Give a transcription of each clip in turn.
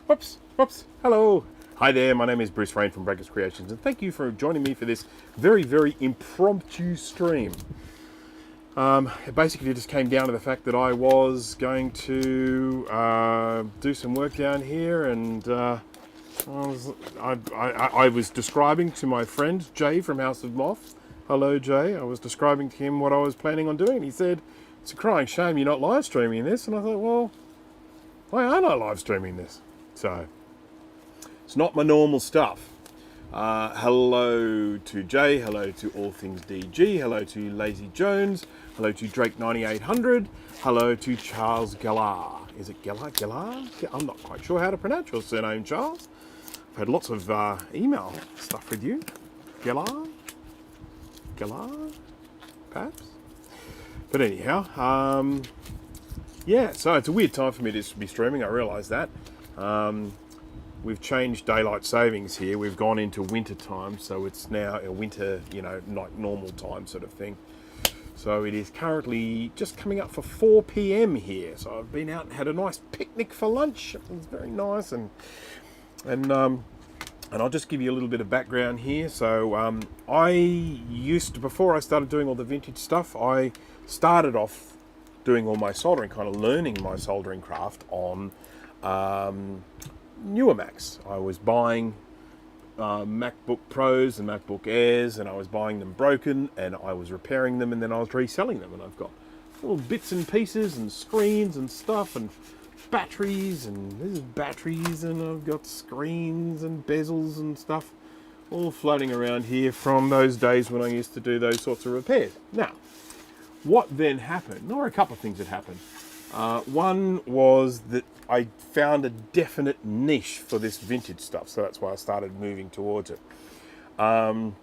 Whoops. Hello. Hi there, my name is Bruce Rain from Breakers Creations, and thank you for joining me for this very, very impromptu stream. It basically just came down to the fact that I was going to do some work down here, and I was describing to my friend Jay from House of Moth. Hello, Jay. I was describing to him what I was planning on doing, and he said, "It's a crying shame you're not live streaming this." And I thought, well, why aren't I live streaming this? So, it's not my normal stuff. Hello to Jay, hello to All Things DG, hello to Lazy Jones, hello to Drake 9800, hello to Charles Gellar. Is it Gellar? I'm not quite sure how to pronounce your surname, Charles. I've had lots of email stuff with you. Gellar, perhaps? But anyhow, yeah, so it's a weird time for me to be streaming, I realise that. We've changed daylight savings here. We've gone into winter time, so it's now a winter, not normal time sort of thing. So it is currently just coming up for 4 p.m. here. So I've been out and had a nice picnic for lunch. It was very nice, and I'll just give you a little bit of background here. So before I started doing all the vintage stuff, I started off doing all my soldering, kind of learning my soldering craft on newer Macs. I was buying MacBook Pros and MacBook Airs, and I was buying them broken, and I was repairing them, and then I was reselling them. And I've got little bits and pieces and screens and stuff and batteries, and this is batteries, and I've got screens and bezels and stuff all floating around here from those days when I used to do those sorts of repairs. Now, what then happened? There were a couple of things that happened. One was that I found a definite niche for this vintage stuff, so that's why I started moving towards it. And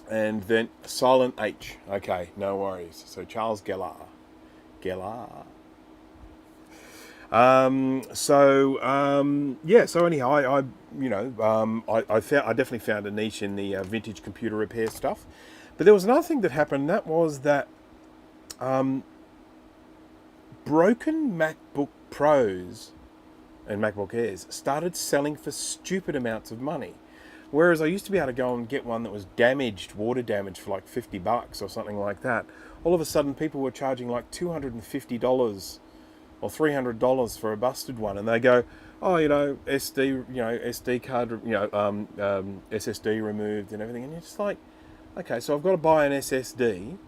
then silent H. Okay, no worries. So Charles Gellar. So anyhow, I definitely found a niche in the vintage computer repair stuff. But there was another thing that happened. That was that broken MacBook Pros and MacBook Airs started selling for stupid amounts of money. Whereas I used to be able to go and get one that was water damaged for like $50 or something like that. All of a sudden people were charging like $250 or $300 for a busted one, and they go, oh, SD card, SSD removed and everything, and you're just like, okay, so I've got to buy an SSD.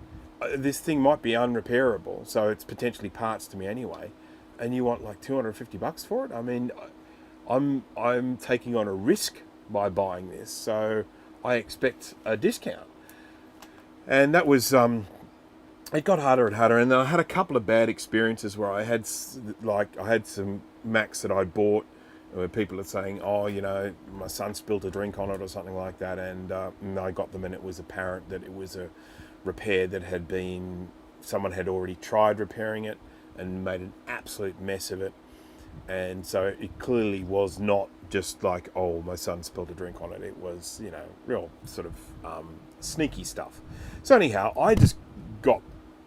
This thing might be unrepairable, so it's potentially parts to me anyway, and you want like $250 for it? I mean, I'm taking on a risk by buying this, so I expect a discount. And that was it got harder and harder, and then I had a couple of bad experiences where I had some Macs that I bought where people are saying, oh, my son spilled a drink on it or something like that, and I got them, and it was apparent that it was a repair that someone had already tried repairing it and made an absolute mess of it. And so it clearly was not just like, oh, my son spilled a drink on it. It was, real sort of sneaky stuff. So anyhow, I just got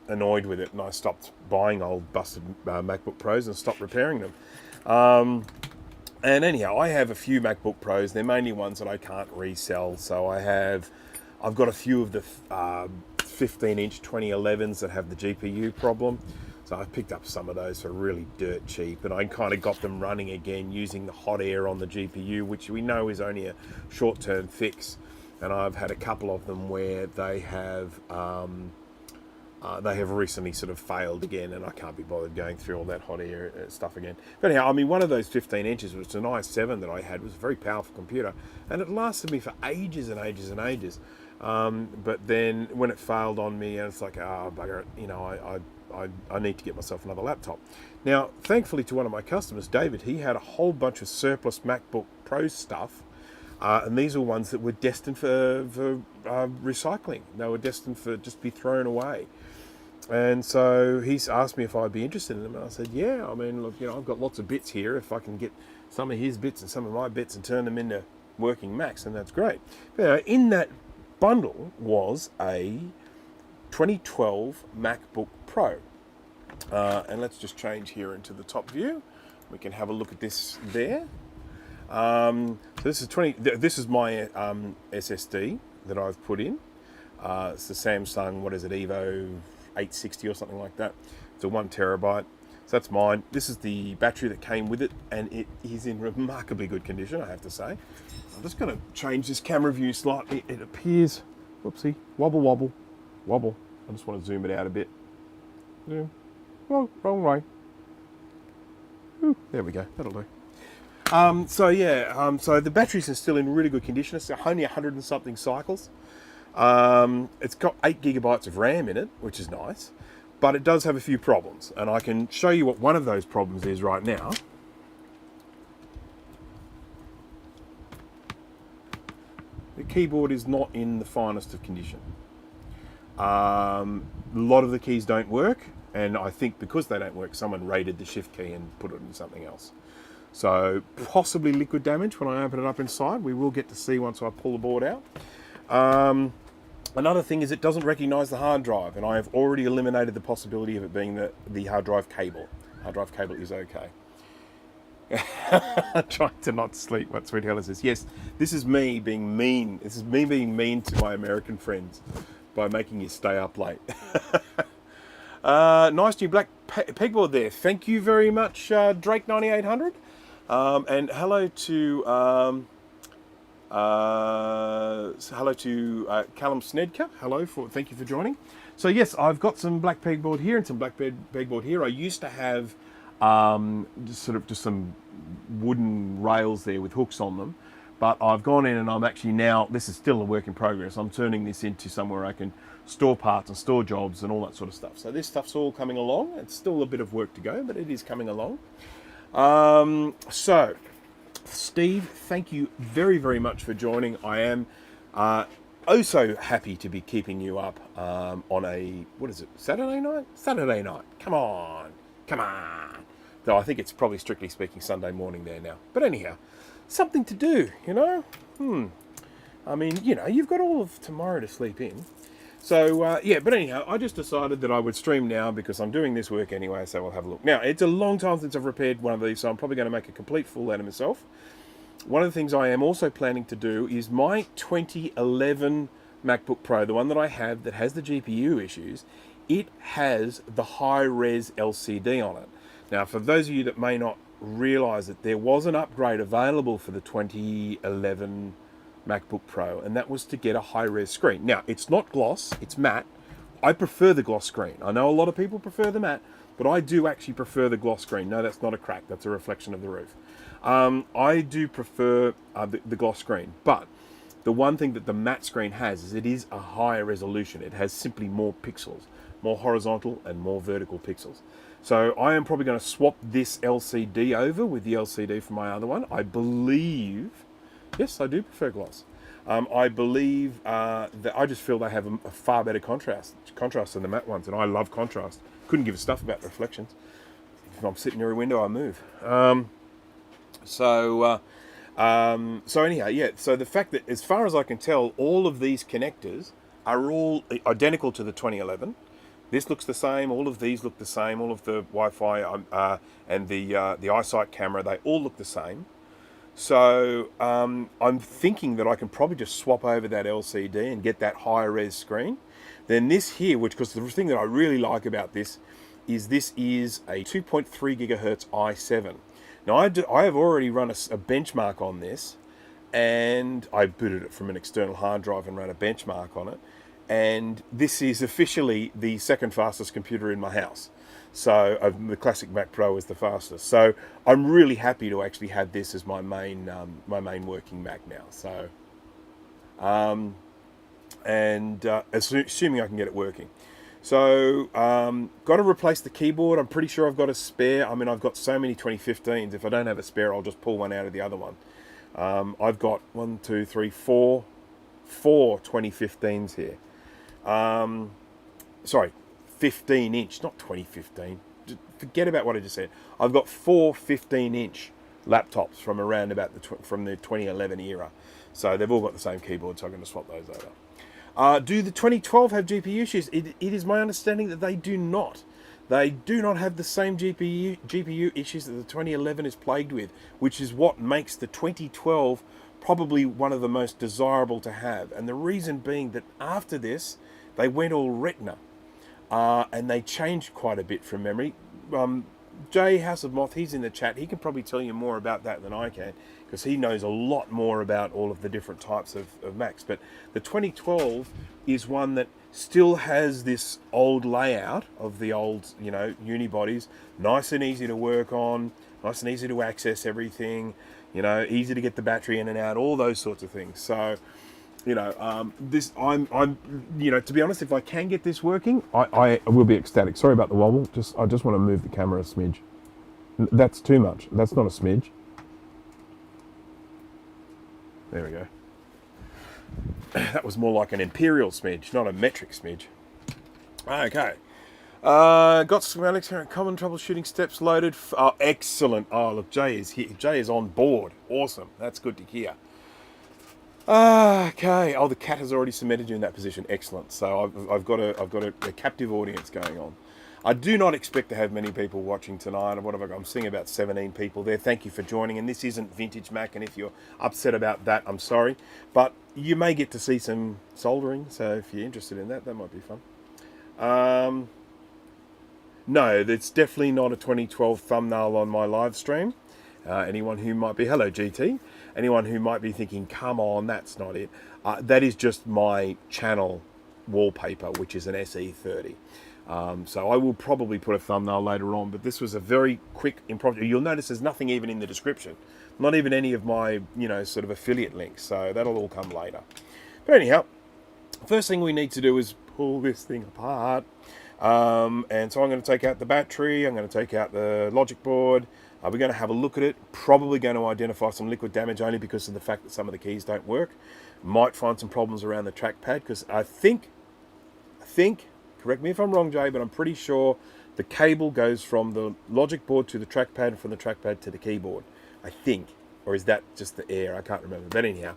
annoyed with it, and I stopped buying old busted MacBook Pros and stopped repairing them. And anyhow, I have a few MacBook Pros. They're mainly ones that I can't resell. So I've got a few of the 15-inch 2011s that have the GPU problem. So I picked up some of those for really dirt cheap, and I kind of got them running again using the hot air on the GPU, which we know is only a short-term fix. And I've had a couple of them where they have recently sort of failed again, and I can't be bothered going through all that hot air stuff again. But anyhow, I mean, one of those 15 inches was an i7 that I had. It was a very powerful computer, and it lasted me for ages and ages and ages. But then when it failed on me, and it's like, bugger it, I need to get myself another laptop. Now, thankfully to one of my customers, David, he had a whole bunch of surplus MacBook Pro stuff, and these were ones that were destined for recycling. They were destined for just be thrown away. And so he's asked me if I'd be interested in them, and I said, yeah. I mean, look, I've got lots of bits here. If I can get some of his bits and some of my bits and turn them into working Macs, then that's great. But in that bundle was a 2012 MacBook Pro. And let's just change here into the top view. We can have a look at this there. So this is 20. This is my SSD that I've put in. It's the Samsung. What is it? Evo 860 or something like that. It's a 1 terabyte. So that's mine. This is the battery that came with it, and it is in remarkably good condition, I have to say. I'm just going to change this camera view slightly. It appears, whoopsie, wobble, wobble, wobble. I just want to zoom it out a bit. Zoom. Oh, wrong way. Ooh, there we go. That'll do. So the batteries are still in really good condition. It's only 100 and something cycles. It's got 8 gigabytes of RAM in it, which is nice, but it does have a few problems, and I can show you what one of those problems is right now. The keyboard is not in the finest of condition. A lot of the keys don't work, and I think because they don't work, someone raided the shift key and put it in something else. So possibly liquid damage when I open it up inside. We will get to see once I pull the board out. Another thing is it doesn't recognize the hard drive, and I have already eliminated the possibility of it being the hard drive cable. Hard drive cable is okay. Trying to not sleep, what Sweet Hella says. Yes, this is me being mean. This is me being mean to my American friends by making you stay up late. Nice new black pegboard there. Thank you very much, Drake9800. And hello to Callum Snedka. Thank you for joining. So yes, I've got some black pegboard here and some black pegboard here. I used to have just some wooden rails there with hooks on them, but I've gone in and I'm actually now, this is still a work in progress, I'm turning this into somewhere I can store parts and store jobs and all that sort of stuff. So this stuff's all coming along. It's still a bit of work to go, but it is coming along. So Steve, thank you very, very much for joining. I am oh so happy to be keeping you up on a, what is it, Saturday night? Saturday night. Come on. Though I think it's probably strictly speaking Sunday morning there now. But anyhow, something to do, you know? I mean, you know, you've got all of tomorrow to sleep in. So, yeah, but anyhow, I just decided that I would stream now because I'm doing this work anyway, so we'll have a look. Now, it's a long time since I've repaired one of these, so I'm probably going to make a complete fool out of myself. One of the things I am also planning to do is my 2011 MacBook Pro, the one that I have that has the GPU issues, it has the high-res LCD on it. Now, for those of you that may not realise that there was an upgrade available for the 2011 MacBook Pro, and that was to get a high-res screen. Now, it's not gloss, it's matte. I prefer the gloss screen. I know a lot of people prefer the matte, but I do actually prefer the gloss screen. No, that's not a crack, that's a reflection of the roof. I do prefer the gloss screen, but the one thing that the matte screen has is it is a higher resolution. It has simply more pixels, more horizontal and more vertical pixels. So I am probably going to swap this LCD over with the LCD from my other one. I believe, yes, I do prefer gloss. I believe that I just feel they have a far better contrast than the matte ones, and I love contrast. Couldn't give a stuff about reflections. If I'm sitting near a window, I move. So anyhow, yeah, so the fact that, as far as I can tell, all of these connectors are all identical to the 2011. This looks the same, all of these look the same, all of the Wi-Fi and the eyesight camera, they all look the same. So I'm thinking that I can probably just swap over that LCD and get that higher res screen. Then this here, because the thing that I really like about this is a 2.3 gigahertz i7. Now I have already run a benchmark on this, and I booted it from an external hard drive and ran a benchmark on it. And this is officially the second fastest computer in my house. So the classic Mac Pro is the fastest. So I'm really happy to actually have this as my main working Mac now. So, assuming I can get it working. So got to replace the keyboard. I'm pretty sure I've got a spare. I mean, I've got so many 2015s. If I don't have a spare, I'll just pull one out of the other one. I've got 4 2015s here. Sorry, 15-inch, not 2015. Forget about what I just said. I've got 4 15-inch laptops from around about from the 2011 era. So they've all got the same keyboard, so I'm going to swap those over. Do the 2012 have GPU issues? It is my understanding that they do not. They do not have the same GPU issues that the 2011 is plagued with, which is what makes the 2012 probably one of the most desirable to have. And the reason being that after this, they went all Retina, and they changed quite a bit from memory. Jay House of Moth, he's in the chat. He can probably tell you more about that than I can, because he knows a lot more about all of the different types of Macs. But the 2012 is one that still has this old layout of the old, unibodies, nice and easy to work on, nice and easy to access everything, easy to get the battery in and out, all those sorts of things. So, this, to be honest, if I can get this working, I will be ecstatic. Sorry about the wobble. I just want to move the camera a smidge. That's too much. That's not a smidge. There we go. That was more like an imperial smidge, not a metric smidge. Okay. Got schematics here. Common troubleshooting steps loaded. Oh, excellent. Oh, look, Jay is here. Jay is on board. Awesome. That's good to hear. Okay. Oh, the cat has already cemented you in that position. Excellent. So I've got a captive audience going on. I do not expect to have many people watching tonight. I'm seeing about 17 people there. Thank you for joining. And this isn't Vintage Mac, and if you're upset about that, I'm sorry. But you may get to see some soldering, so if you're interested in that, that might be fun. No, it's definitely not a 2012 thumbnail on my live stream. Anyone who might be, hello GT, anyone who might be thinking, come on, that's not it. That is just my channel wallpaper, which is an SE30. So I will probably put a thumbnail later on, but this was a very quick impromptu. You'll notice there's nothing even in the description, not even any of my, sort of affiliate links. So that'll all come later. But anyhow, first thing we need to do is pull this thing apart. And so I'm going to take out the battery. I'm going to take out the logic board. We're going to have a look at it. Probably going to identify some liquid damage only because of the fact that some of the keys don't work. Might find some problems around the trackpad because I think, correct me if I'm wrong, Jay, but I'm pretty sure the cable goes from the logic board to the trackpad and from the trackpad to the keyboard. I think. Or is that just the air? I can't remember. But anyhow,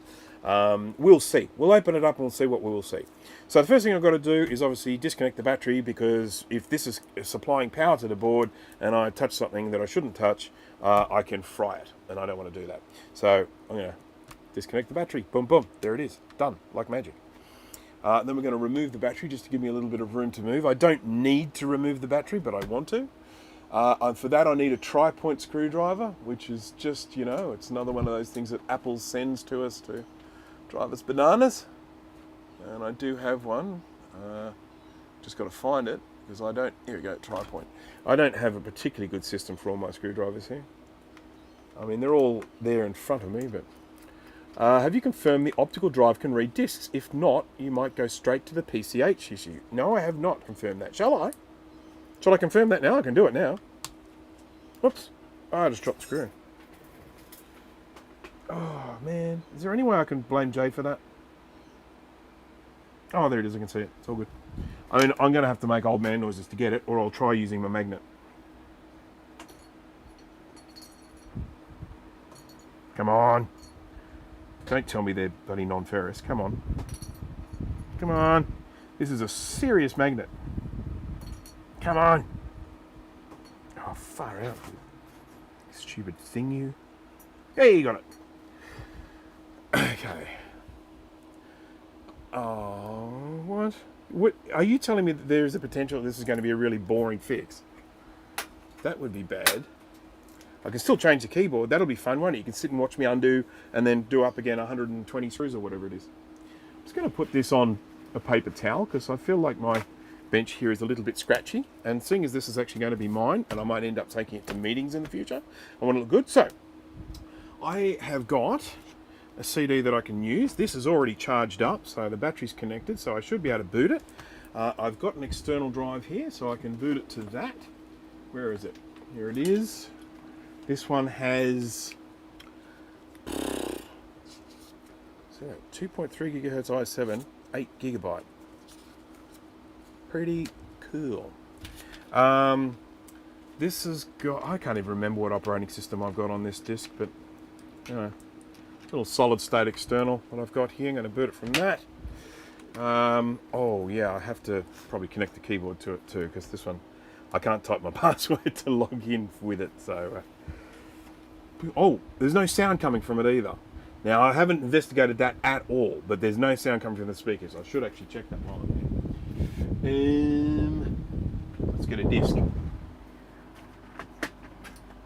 we'll see. We'll open it up and we'll see what we will see. So the first thing I've got to do is obviously disconnect the battery, because if this is supplying power to the board and I touch something that I shouldn't touch, I can fry it. And I don't want to do that. So I'm going to disconnect the battery. Boom, boom. There it is. Done. Like magic. Then we're going to remove the battery just to give me a little bit of room to move. I don't need to remove the battery, but I want to. For that, I need a tri-point screwdriver, which is just, it's another one of those things that Apple sends to us to drive us bananas. And I do have one. Just got to find it, because I don't... Here we go, tri-point. I don't have a particularly good system for all my screwdrivers here. I mean, they're all there in front of me, but... have you confirmed the optical drive can read discs? If not, you might go straight to the PCH issue. No, I have not confirmed that. Shall I? Shall I confirm that now? I can do it now. Whoops. Oh, I just dropped the screw. Oh, man. Is there any way I can blame Jay for that? Oh, there it is. I can see it. It's all good. I mean, I'm going to have to make old man noises to get it, or I'll try using my magnet. Come on. Don't tell me they're bloody non-ferrous. Come on. Come on. This is a serious magnet. Come on. Oh, far out. Stupid thing, you. Hey, you got it. Okay. Oh, what? What? Are you telling me that there is a potential this is going to be a really boring fix? That would be bad. I can still change the keyboard. That'll be fun, won't it? You can sit and watch me undo and then do up again 120 screws or whatever it is. I'm just going to put this on a paper towel because I feel like my bench here is a little bit scratchy. And seeing as this is actually going to be mine and I might end up taking it to meetings in the future, I want to look good. So, I have got a CD that I can use. This is already charged up, so the battery's connected, so I should be able to boot it. I've got an external drive here, so I can boot it to that. Where is it? Here it is. This one has 2.3 gigahertz i7, 8 gigabyte. Pretty cool. This has got, I can't even remember what operating system I've got on this disk, but little solid state external that I've got here. I'm going to boot it from that. Oh yeah, I have to probably connect the keyboard to it too, because this one I can't type my password to log in with it. So, oh, there's no sound coming from it either. Now, I haven't investigated that at all, but there's no sound coming from the speakers. I should actually check that while I'm here. Let's get a disc.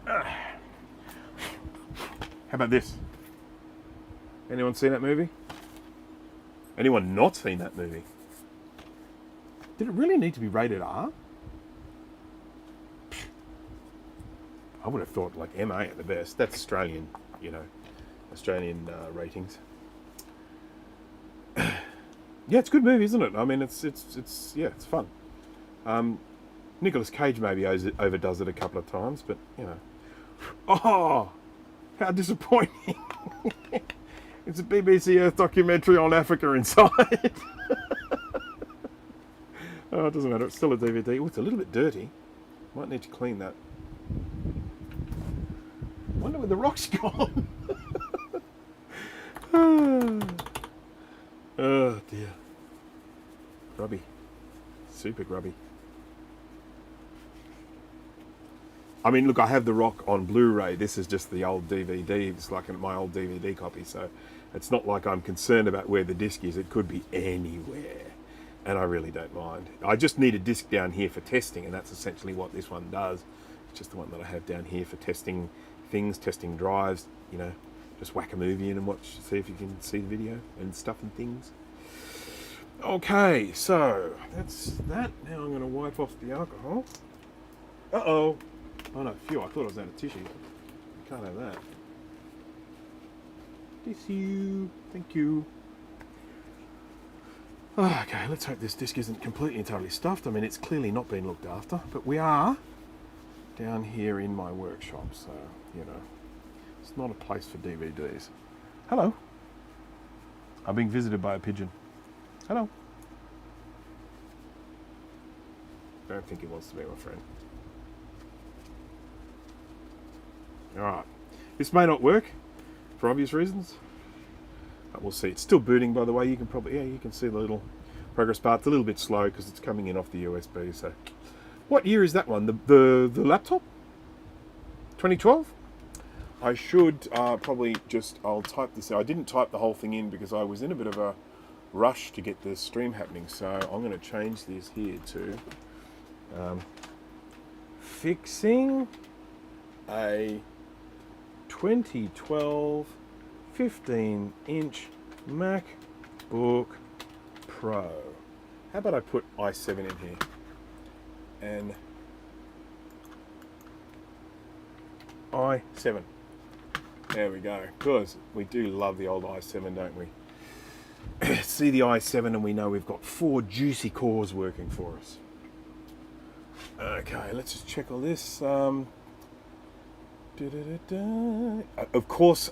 How about this? Anyone seen that movie? Anyone not seen that movie? Did it really need to be rated R? I would have thought like MA at the best. That's Australian, Australian ratings. Yeah, it's a good movie, isn't it? I mean, it's fun. Nicolas Cage maybe overdoes it a couple of times, but oh, how disappointing! It's a BBC Earth documentary on Africa inside. Oh, it doesn't matter. It's still a DVD. Oh, it's a little bit dirty. Might need to clean that. Wonder where the rock's gone. Oh dear. Grubby. Super grubby. I mean, look, I have the Rock on Blu-ray. This is just the old DVD. It's like my old DVD copy, so it's not like I'm concerned about where the disc is. It could be anywhere, and I really don't mind. I just need a disc down here for testing, and that's essentially what this one does. It's just the one that I have down here for testing things, testing drives, just whack a movie in and watch, see if you can see the video and stuff and things. Okay, so that's that. Now I'm going to wipe off the alcohol. Uh-oh. Oh no, phew, I thought I was out of tissue. Can't have that. Tissue. Thank you. Okay, let's hope this disc isn't completely and totally stuffed. I mean, it's clearly not been looked after, but we are down here in my workshop, so, it's not a place for DVDs. Hello. I'm being visited by a pigeon. Hello. I don't think he wants to be my friend. Alright, this may not work for obvious reasons, but we'll see. It's still booting, by the way. You can you can see the little progress bar. It's a little bit slow because it's coming in off the USB. So, what year is that one? The laptop? 2012? I should probably I'll type this out. I didn't type the whole thing in because I was in a bit of a rush to get the stream happening. So I'm going to change this here to fixing a 2012 15-inch MacBook Pro. How about I put i7 in here? And i7. There we go. Because we do love the old i7, don't we? See the i7 and we know we've got 4 juicy cores working for us. Okay, let's just check all this. Of course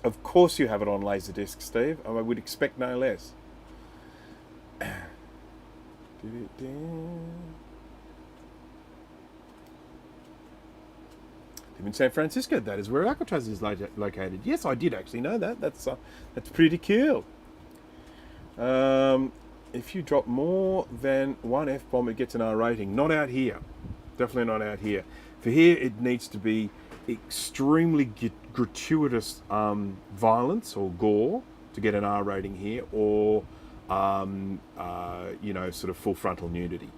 you have it on Laserdisc, Steve. I would expect no less. Live in San Francisco. That is where Alcatraz is located. Yes, I did actually know that. That's pretty cool. If you drop more than one F-bomb, it gets an R rating. Not out here. Definitely not out here. For here, it needs to be extremely gratuitous violence or gore to get an R rating here, or sort of full frontal nudity.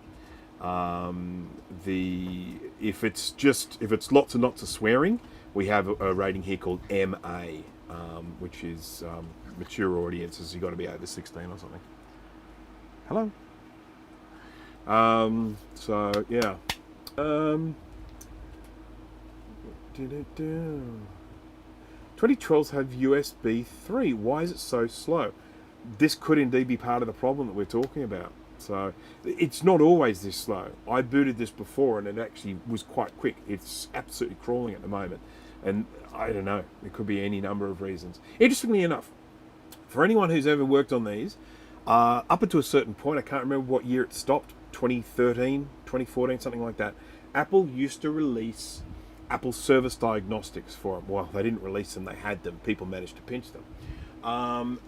If it's lots and lots of swearing, we have a rating here called MA, which is mature audiences. You've got to be over 16 or something. Hello. So yeah. 2012s have USB 3. Why is it so slow? This could indeed be part of the problem that we're talking about. So it's not always this slow. I booted this before and it actually was quite quick. It's absolutely crawling at the moment. And I don't know, there could be any number of reasons. Interestingly enough, for anyone who's ever worked on these, up until a certain point, I can't remember what year it stopped, 2013, 2014, something like that, Apple used to release Apple service diagnostics for them. Well, they didn't release them, they had them. People managed to pinch them.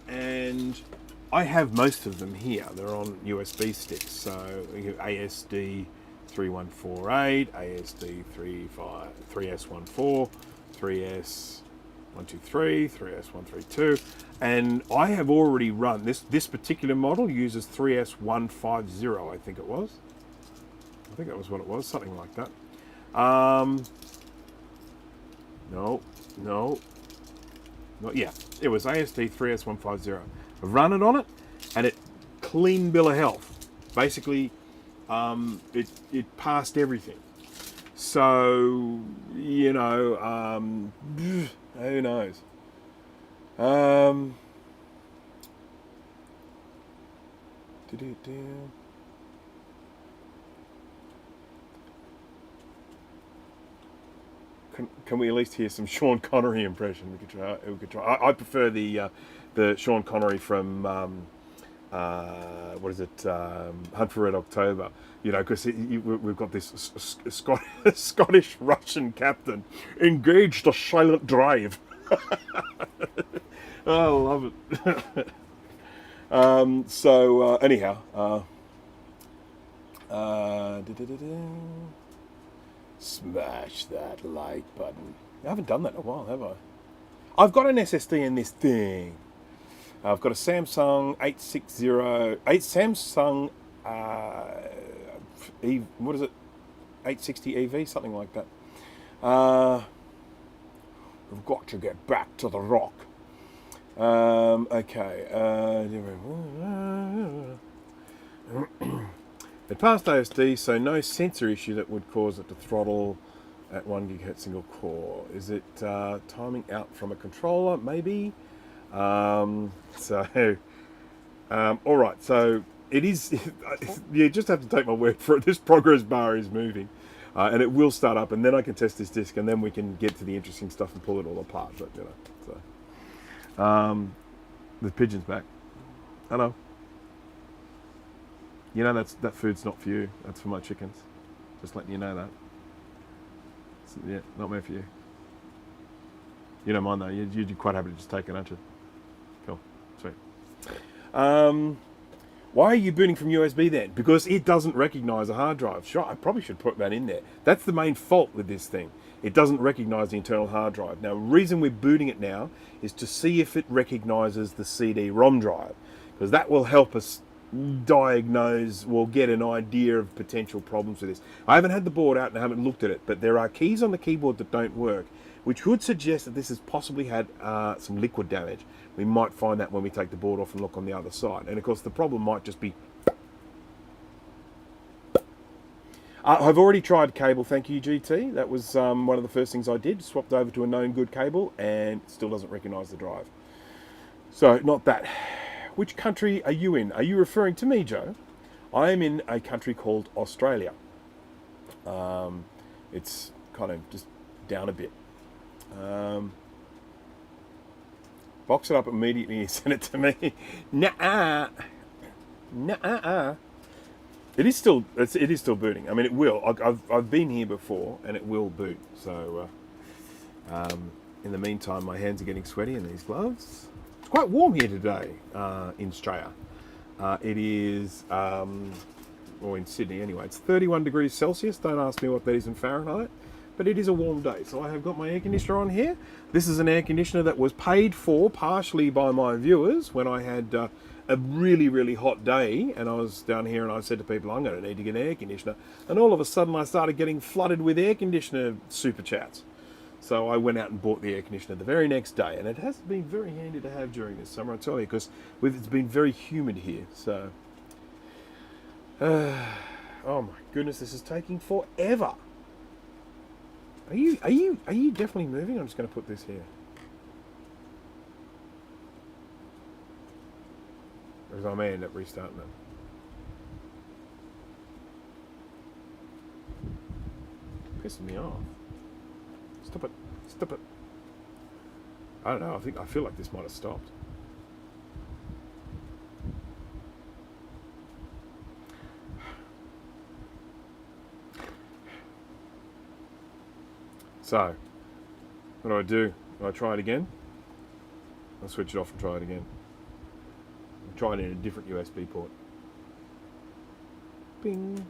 And I have most of them here. They're on USB sticks, so ASD 3148, ASD 3S14, 3S123, 3S132, and I have already run this particular model uses 3S150, I think it was. I think that was what it was, something like that. No, yeah, it was ASD 3S150. I've run it on it, and it clean bill of health. Basically, it passed everything. So, you know, who knows? Can we at least hear some Sean Connery impression? We could try. I prefer the Sean Connery from what is it? Hunt for Red October. You know, because we've got this Scottish Russian captain engaged the silent drive. Oh, I love it. So anyhow, smash that like button. I haven't done that in a while, have I? I've got an SSD in this thing. I've got a Samsung 860 EV, something like that. We've got to get back to the rock. Okay. It passed ASD, so no sensor issue that would cause it to throttle at 1 GHz single core. Is it timing out from a controller? Maybe. All right. So it is. You just have to take my word for it. This progress bar is moving, and it will start up, and then I can test this disc, and then we can get to the interesting stuff and pull it all apart. But you know, so the pigeon's back. Hello. You know that food's not for you. That's for my chickens. Just letting you know that. Yeah, not meant for you. You don't mind though. You're quite happy to just take it, aren't you? Cool, sweet. Why are you booting from USB then? Because it doesn't recognise a hard drive. Sure, I probably should put that in there. That's the main fault with this thing. It doesn't recognise the internal hard drive. Now, the reason we're booting it now is to see if it recognises the CD-ROM drive, because that will help us diagnose, we'll get an idea of potential problems with this. I haven't had the board out and I haven't looked at it, but there are keys on the keyboard that don't work, which would suggest that this has possibly had some liquid damage. We might find that when we take the board off and look on the other side. And of course the problem might just be... I've already tried cable, thank you GT. That was one of the first things I did. Swapped over to a known good cable and it still doesn't recognise the drive. So not that. Which country are you in? Are you referring to me, Joe? I am in a country called Australia. It's kind of just down a bit. Box it up immediately and send it to me. Nah. It is still booting. I mean, it will. I've been here before, and it will boot. So, in the meantime, my hands are getting sweaty in these gloves. It's quite warm here today in Australia. It is, or in Sydney anyway. It's 31 degrees Celsius. Don't ask me what that is in Fahrenheit, but it is a warm day. So I have got my air conditioner on here. This is an air conditioner that was paid for partially by my viewers when I had a really, really hot day, and I was down here and I said to people, I'm going to need to get an air conditioner. And all of a sudden I started getting flooded with air conditioner super chats. So I went out and bought the air conditioner the very next day, and it has been very handy to have during this summer, I tell you, because it's been very humid here. So, oh my goodness, this is taking forever. Are you definitely moving? I'm just going to put this here. Because I may end up restarting it. Pissing me off. Stop it. Stop it. I don't know. I feel like this might have stopped. So, what do? Do I try it again? I'll switch it off and try it again. I'll try it in a different USB port. Bing.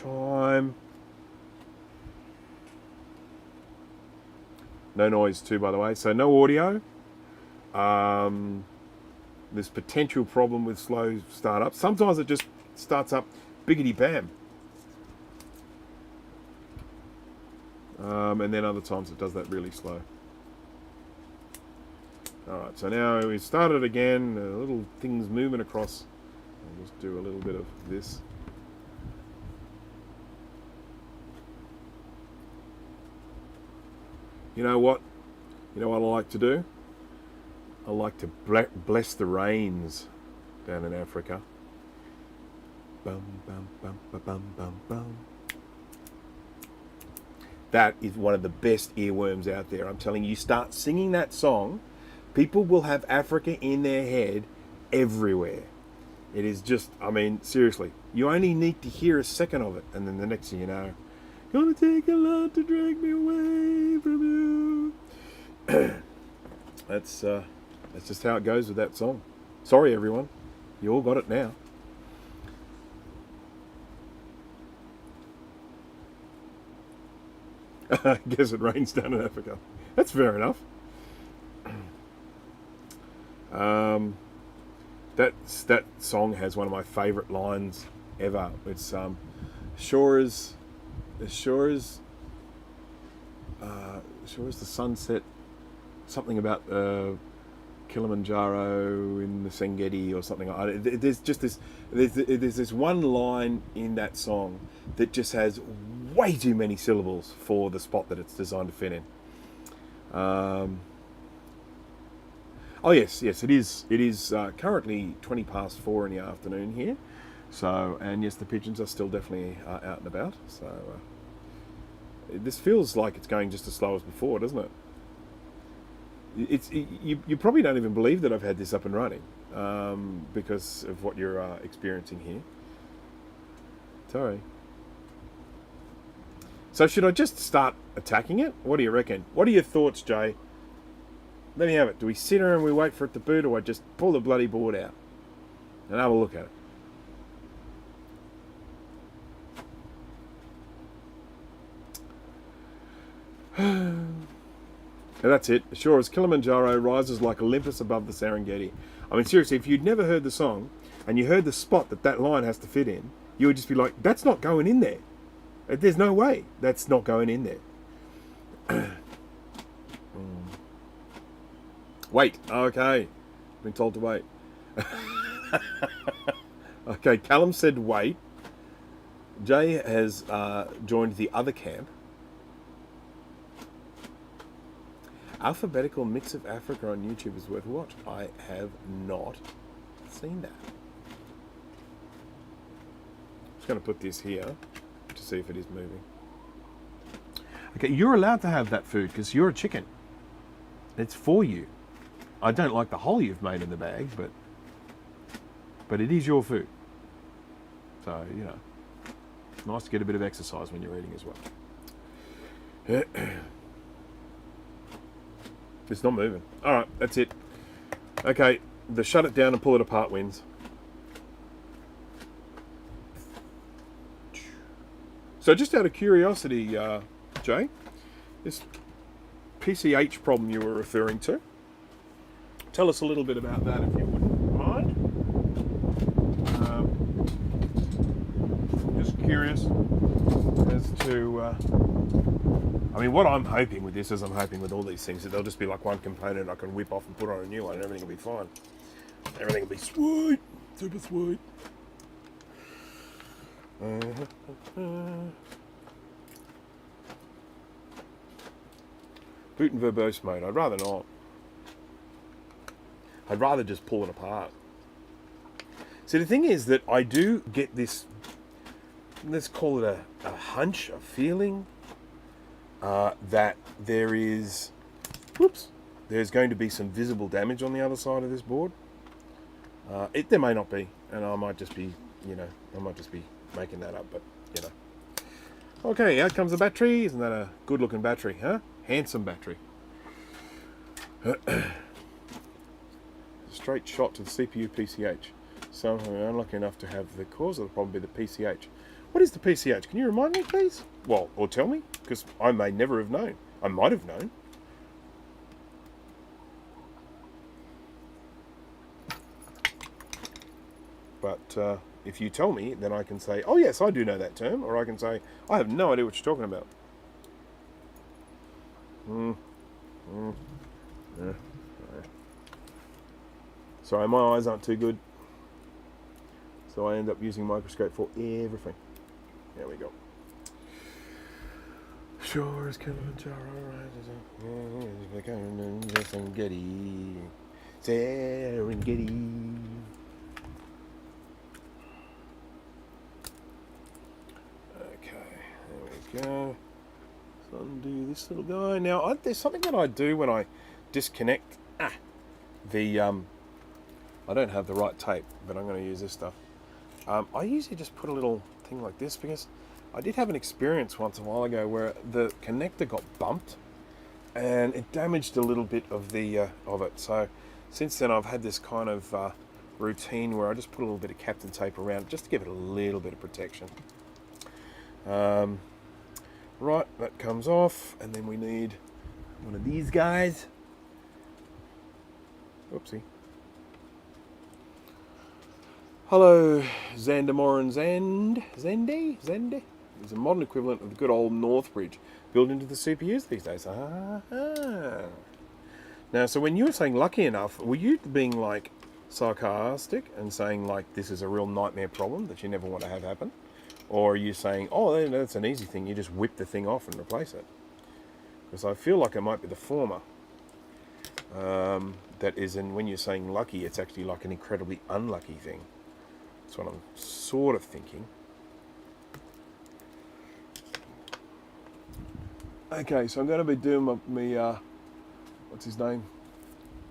Chime. No noise too, by the way. So no audio. There's potential problem with slow startup. Sometimes it just starts up biggity bam. And then other times it does that really slow. Alright, so now we've started again. Little things moving across. I'll just do a little bit of this. You know what? You know what I like to do? I like to bless the rains down in Africa. Bum, bum, bum, bum, bum, bum, bum. That is one of the best earworms out there. I'm telling you, start singing that song, people will have Africa in their head everywhere. It is just, I mean, seriously, you only need to hear a second of it, and then the next thing you know, gonna take a lot to drag me away from you. That's just how it goes with that song. Sorry, everyone, you all got it now. I guess it rains down in Africa. That's fair enough. That song has one of my favourite lines ever. It's sure as the sunset. Something about Kilimanjaro in the Serengeti or something. There's just this. There's this one line in that song that just has way too many syllables for the spot that it's designed to fit in. Oh yes, it is. It is currently 4:20 in the afternoon here. So, and yes, the pigeons are still definitely out and about. So this feels like it's going just as slow as before, doesn't it? You probably don't even believe that I've had this up and running because of what you're experiencing here. Sorry. So should I just start attacking it? What do you reckon? What are your thoughts, Jay? Let me have it. Do we sit here and we wait for it to boot, or I just pull the bloody board out and have a look at it? And that's it. Sure as Kilimanjaro rises like Olympus above the Serengeti. I mean, seriously, if you'd never heard the song and you heard the spot that line has to fit in, you would just be like, that's not going in there. There's no way that's not going in there. Wait. Okay. Been told to wait. Okay, Callum said wait. Jay has joined the other camp. Alphabetical Mix of Africa on YouTube is worth a watch. I have not seen that. Just going to put this here to see if it is moving. Okay, you're allowed to have that food because you're a chicken. It's for you. I don't like the hole you've made in the bag, but it is your food. So, you know, it's nice to get a bit of exercise when you're eating as well. It's not moving. All right, that's it. Okay, the shut it down and pull it apart wins. So just out of curiosity, Jay, this PCH problem you were referring to, tell us a little bit about that if you wouldn't mind. Just curious as to... I mean, what I'm hoping with this, as I'm hoping with all these things, that they'll just be like one component I can whip off and put on a new one and everything will be fine. Everything will be sweet, super sweet. Boot in verbose mode, I'd rather not. I'd rather just pull it apart. See, the thing is that I do get this, let's call it a hunch, a feeling, that there's going to be some visible damage on the other side of this board. There may not be, and I might just be, making that up, but, Okay, out comes the battery. Isn't that a good looking battery, huh? Handsome battery. Straight shot to the CPU PCH. So I'm unlucky enough to have the cause of the problem be the PCH. What is the PCH? Can you remind me, please? Well, or tell me, because I may never have known. I might have known. But if you tell me, then I can say, oh yes, I do know that term, or I can say, I have no idea what you're talking about. Yeah. Sorry, my eyes aren't too good, so I end up using a microscope for everything. There we go. Sure as Kilimanjaro rises up, Serengeti, Serengeti. Okay, there we go. So undo this little guy. Now, there's something that I do when I disconnect the. I don't have the right tape, but I'm going to use this stuff. I usually just put a little thing like this because I did have an experience once a while ago where the connector got bumped and it damaged a little bit of the of it. So since then I've had this kind of routine where I just put a little bit of Captain tape around it just to give it a little bit of protection. Right, that comes off, and then we need one of these guys. Oopsie. Hello, Zandamoran Zende? It's a modern equivalent of the good old Northbridge, built into the CPUs these days. Now, so when you were saying lucky enough, were you being like sarcastic and saying like this is a real nightmare problem that you never want to have happen? Or are you saying, oh, that's an easy thing, you just whip the thing off and replace it? Because I feel like it might be the former. That is, and when you're saying lucky, it's actually like an incredibly unlucky thing. That's what I'm sort of thinking. Okay, so I'm going to be doing my what's his name?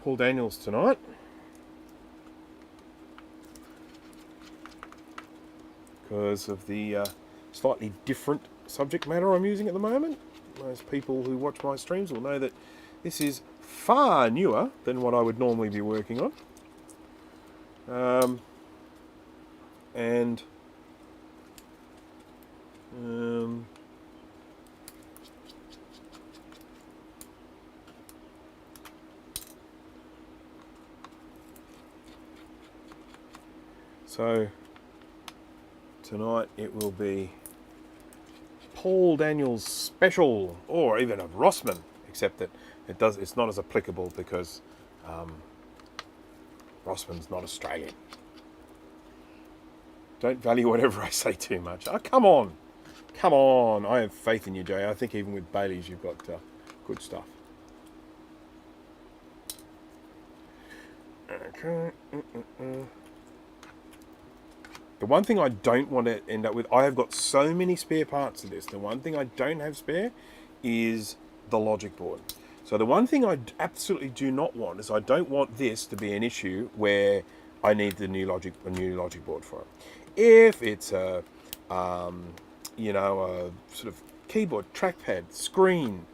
Paul Daniels tonight. Because of the slightly different subject matter I'm using at the moment. Most people who watch my streams will know that this is far newer than what I would normally be working on. So tonight it will be Paul Daniels special, or even a Rossman, except that it's not as applicable because Rossman's not Australian. Don't value whatever I say too much. Oh, come on. I have faith in you, Jay. I think even with Bailey's you've got good stuff. Okay. The one thing I don't want to end up with, I have got so many spare parts of this. The one thing I don't have spare is the logic board. So the one thing I absolutely do not want is I don't want this to be an issue where I need a new logic board for it. If it's a sort of keyboard, trackpad, screen,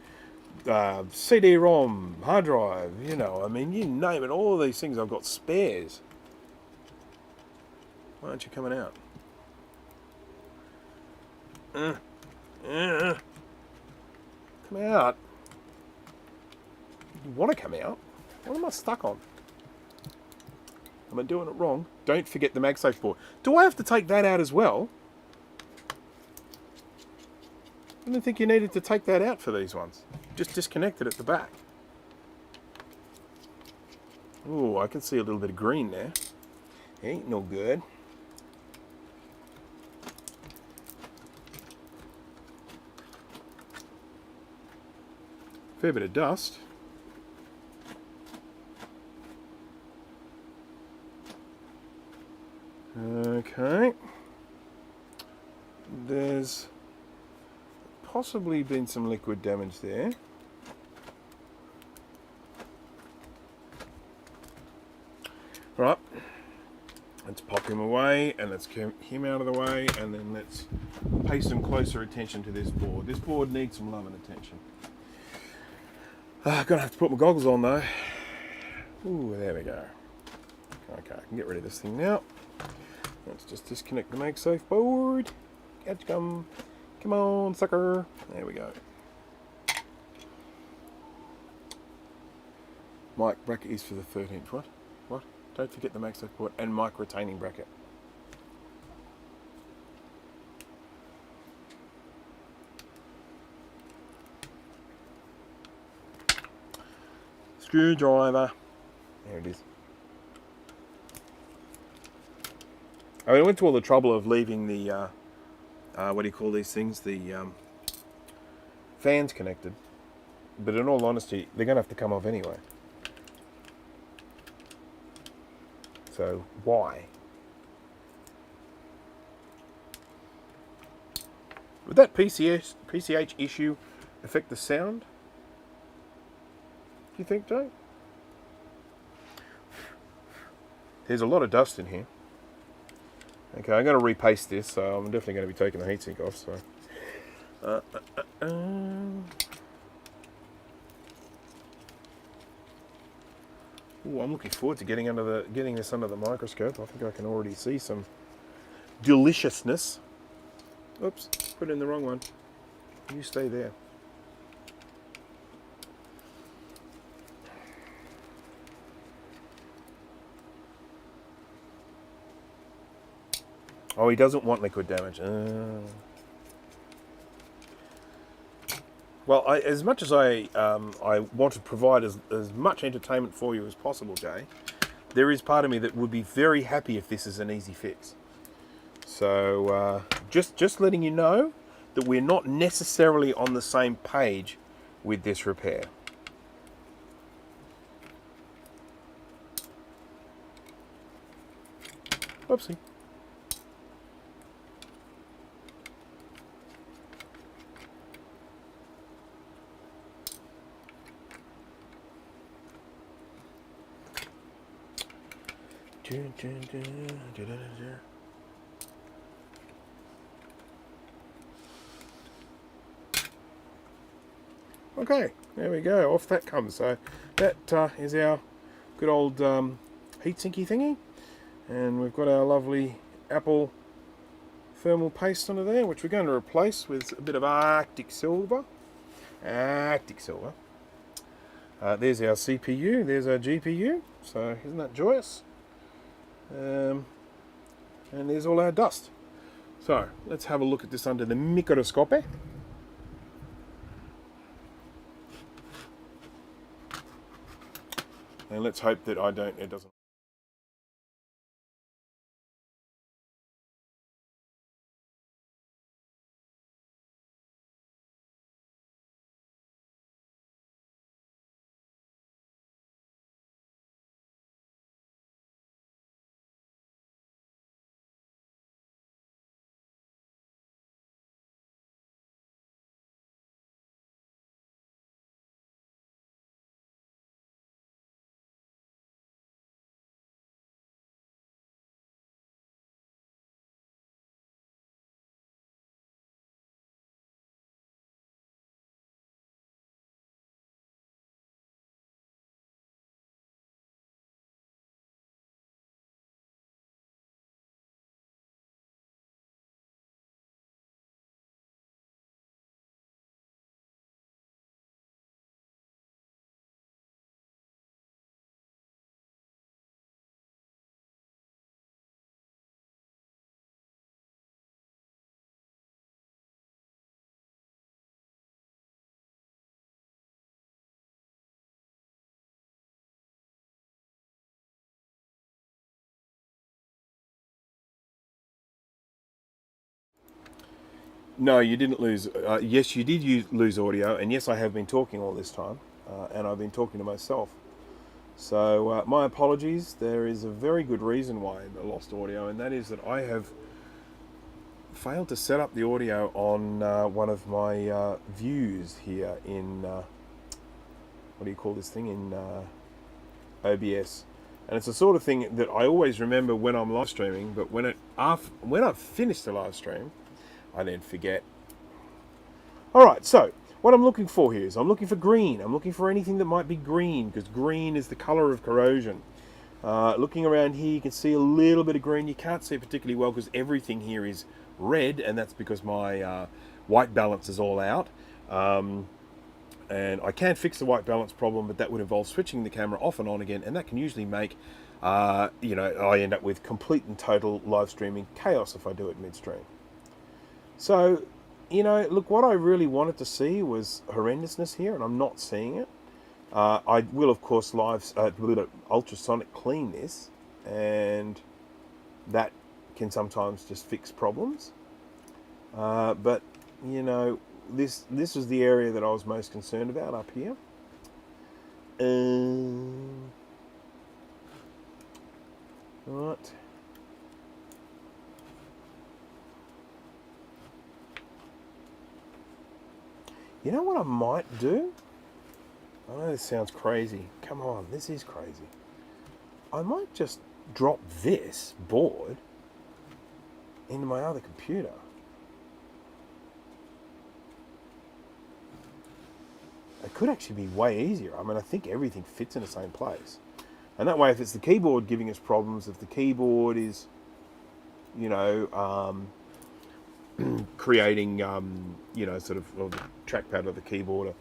CD-ROM, hard drive, you name it, all of these things I've got spares. Why aren't you coming out? Come out. You want to come out? What am I stuck on? Am I doing it wrong? Don't forget the MagSafe board. Do I have to take that out as well? I didn't think you needed to take that out for these ones. Just disconnect it at the back. Ooh, I can see a little bit of green there. Ain't no good. Fair bit of dust. Okay. There's possibly been some liquid damage there. Right. Let's pop him away and let's get him out of the way, and then let's pay some closer attention to this board. This board needs some love and attention. I'm going to have to put my goggles on though. Ooh, there we go. Okay, I can get rid of this thing now. Let's just disconnect the MagSafe board. Out you come. Come on, sucker. There we go. Mic bracket is for the 13th. What? What? Don't forget the MagSafe port and mic retaining bracket. Screwdriver. There it is. I mean, I went to all the trouble of leaving the, what do you call these things? The fans connected. But in all honesty, they're going to have to come off anyway. So, why? Would that PCH issue affect the sound? Do you think, Joe? There's a lot of dust in here. Okay, I'm going to repaste this, so I'm definitely going to be taking the heatsink off. So, Ooh, I'm looking forward to getting this under the microscope. I think I can already see some deliciousness. Oops, put in the wrong one. You stay there. Oh, he doesn't want liquid damage. Well, as much as I want to provide as much entertainment for you as possible, Jay, there is part of me that would be very happy if this is an easy fix. So just letting you know that we're not necessarily on the same page with this repair. Oopsie. Okay, there we go. Off that comes. So that is our good old heatsinky thingy, and we've got our lovely Apple thermal paste under there, which we're going to replace with a bit of Arctic silver. Arctic silver. There's our CPU. There's our GPU. So isn't that joyous? And there's all our dust. So let's have a look at this under the microscope. And let's hope that it doesn't. No, you didn't lose. Yes, you did lose audio, and yes, I have been talking all this time, and I've been talking to myself. So my apologies. There is a very good reason why I lost audio, and that is that I have failed to set up the audio on one of my views here in what do you call this thing, in OBS. And it's the sort of thing that I always remember when I'm live streaming, but when I've finished the live stream, I then forget. Alright, so what I'm looking for here is I'm looking for green. I'm looking for anything that might be green, because green is the colour of corrosion. Looking around here, you can see a little bit of green. You can't see it particularly well because everything here is red, and that's because my white balance is all out. And I can fix the white balance problem, but that would involve switching the camera off and on again, and that can usually make, I end up with complete and total live streaming chaos if I do it midstream. So, look, what I really wanted to see was horrendousness here, and I'm not seeing it. I will, of course, ultrasonic clean this, and that can sometimes just fix problems. But, this was the area that I was most concerned about up here. Right. You know what I might do? I know this sounds crazy. Come on, this is crazy. I might just drop this board into my other computer. It could actually be way easier. I mean, I think everything fits in the same place. And that way, if it's the keyboard giving us problems, if the keyboard is, creating, sort of, or the trackpad of the keyboard,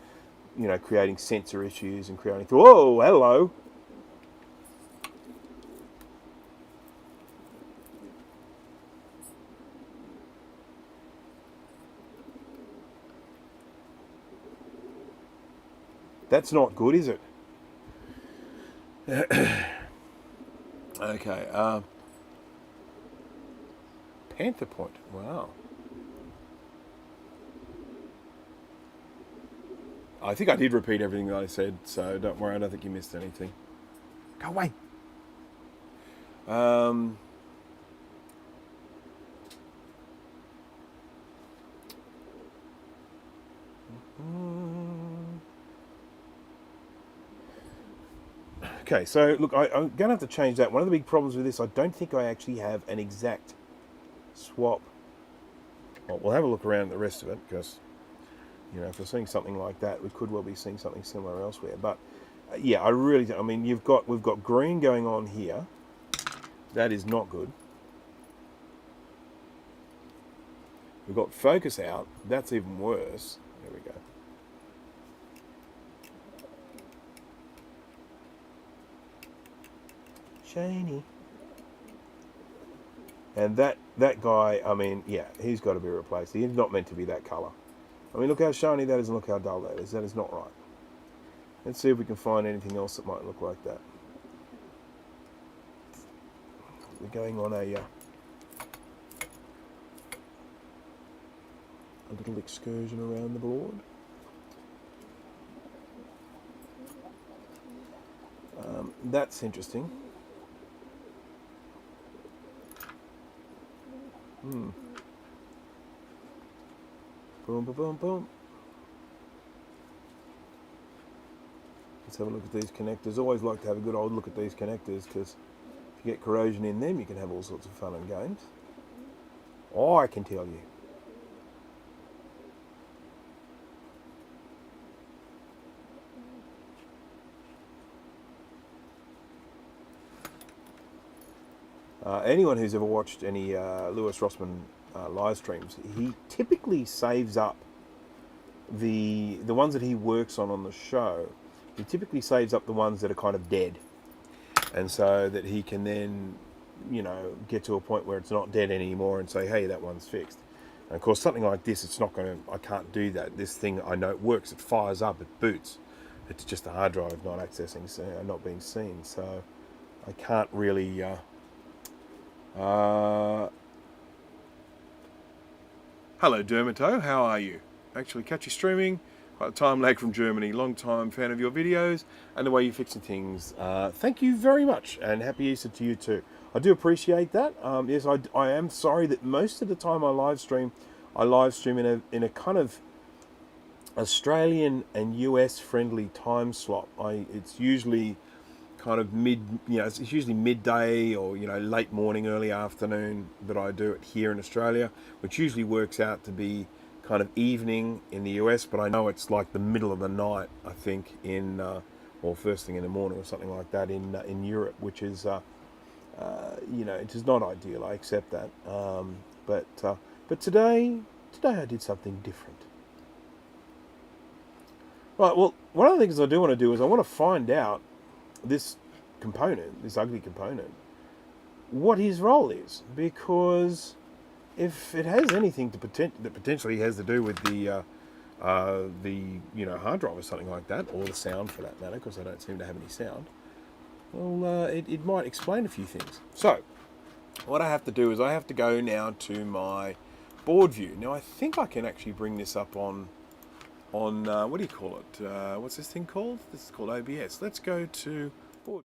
creating sensor issues and creating, whoa, hello. That's not good, is it? Okay. Panther Point. Wow. I think I did repeat everything that I said, so don't worry. I don't think you missed anything. Go away. Okay, so look, I'm going to have to change that. One of the big problems with this, I don't think I actually have an exact swap. Well, we'll have a look around at the rest of it, because, if we're seeing something like that, we could well be seeing something similar elsewhere. But, yeah, I mean, we've got green going on here. That is not good. We've got focus out. That's even worse. There we go. Shiny. And that guy, I mean, yeah, he's got to be replaced. He's not meant to be that colour. I mean, look how shiny that is and look how dull that is. That is not right. Let's see if we can find anything else that might look like that. We're going on a little excursion around the board. That's interesting. Boom, boom, boom, boom. Let's have a look at these connectors. Always like to have a good old look at these connectors, because if you get corrosion in them, you can have all sorts of fun and games. Oh, I can tell you. Anyone who's ever watched any Lewis Rossman live streams, he typically saves up the ones that he works on the show. He typically saves up the ones that are kind of dead, and so that he can then, get to a point where it's not dead anymore and say, hey, that one's fixed. And of course, something like this, it's not going to. I can't do that. This thing, I know it works. It fires up. It boots. It's just a hard drive not accessing, not being seen. So I can't really. Hello, Dermito. How are you? Actually, catch you streaming. Quite a time lag from Germany. Long time fan of your videos and the way you're fixing things. Thank you very much, and happy Easter to you too. I do appreciate that. Yes, I am sorry that most of the time I live stream in a kind of Australian and US friendly time slot. It's usually kind of it's usually midday or, late morning, early afternoon that I do it here in Australia, which usually works out to be kind of evening in the US, but I know it's like the middle of the night, I think, in or first thing in the morning or something like that in Europe, which is it is not ideal. I accept that, but today I did something different. Right. Well, one of the things I do want to do is I want to find out this component, this ugly component, what his role is, because if it has anything that potentially has to do with the hard drive or something like that, or the sound for that matter, because I don't seem to have any sound, well, it might explain a few things. So, what I have to do is I have to go now to my board view. Now, I think I can actually bring this up on what do you call it? What's this thing called? This is called OBS. Let's go to board.